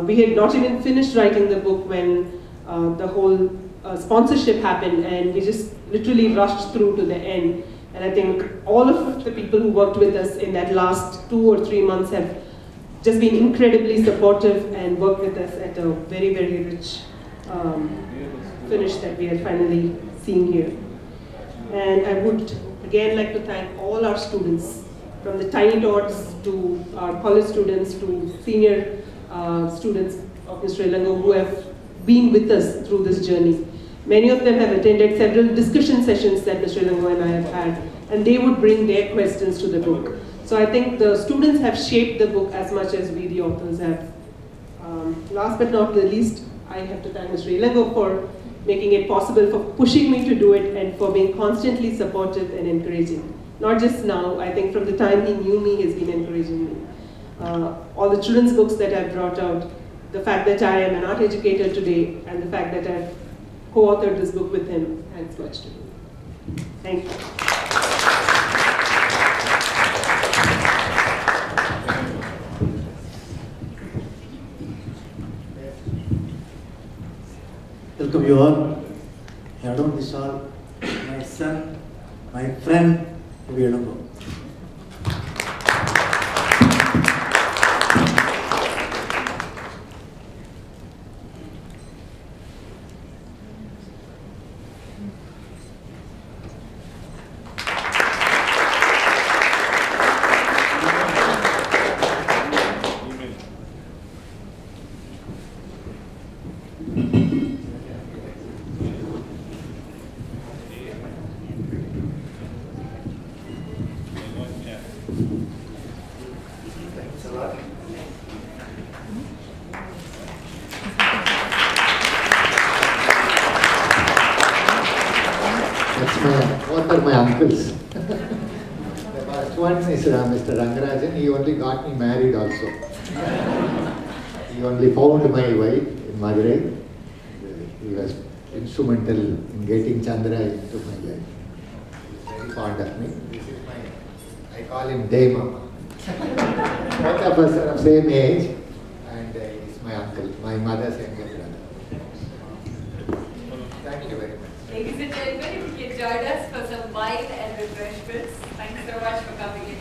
We had not even finished writing the book when the whole sponsorship happened, and we just literally rushed through to the end. And I think all of the people who worked with us in that last 2 or 3 months have just been incredibly supportive and worked with us at a very, very rich finish that we are finally seeing here. And I would again like to thank all our students, from the tiny tots to our college students to senior students of Mr. Ilango, who have been with us through this journey. Many of them have attended several discussion sessions that Mr. Ilango and I have had, and they would bring their questions to the book. So I think the students have shaped the book as much as we, the authors, have. Last but not the least, I have to thank Mr. Ilango for making it possible, for pushing me to do it, and for being constantly supportive and encouraging. Not just now, I think from the time he knew me, he's been encouraging me. All the children's books that I've brought out, the fact that I am an art educator today, and the fact that I've co-authored this book with him, thanks much to me. Thank you. Welcome you all. Yadon Vishal, my son, my friend, A.V.Ilango. My uncles. The first one is Mr. Rangarajan. He only got me married also. He only found my wife in Madurai. He was instrumental in getting Chandra into my life. He's very fond of me. This is I call him Day Mama. Both of us are of same age, and he's my uncle, my mother's younger brother. Thank you very much. Ladies and gentlemen, if you enjoyed us for some wine and refreshments, thanks so much for coming in.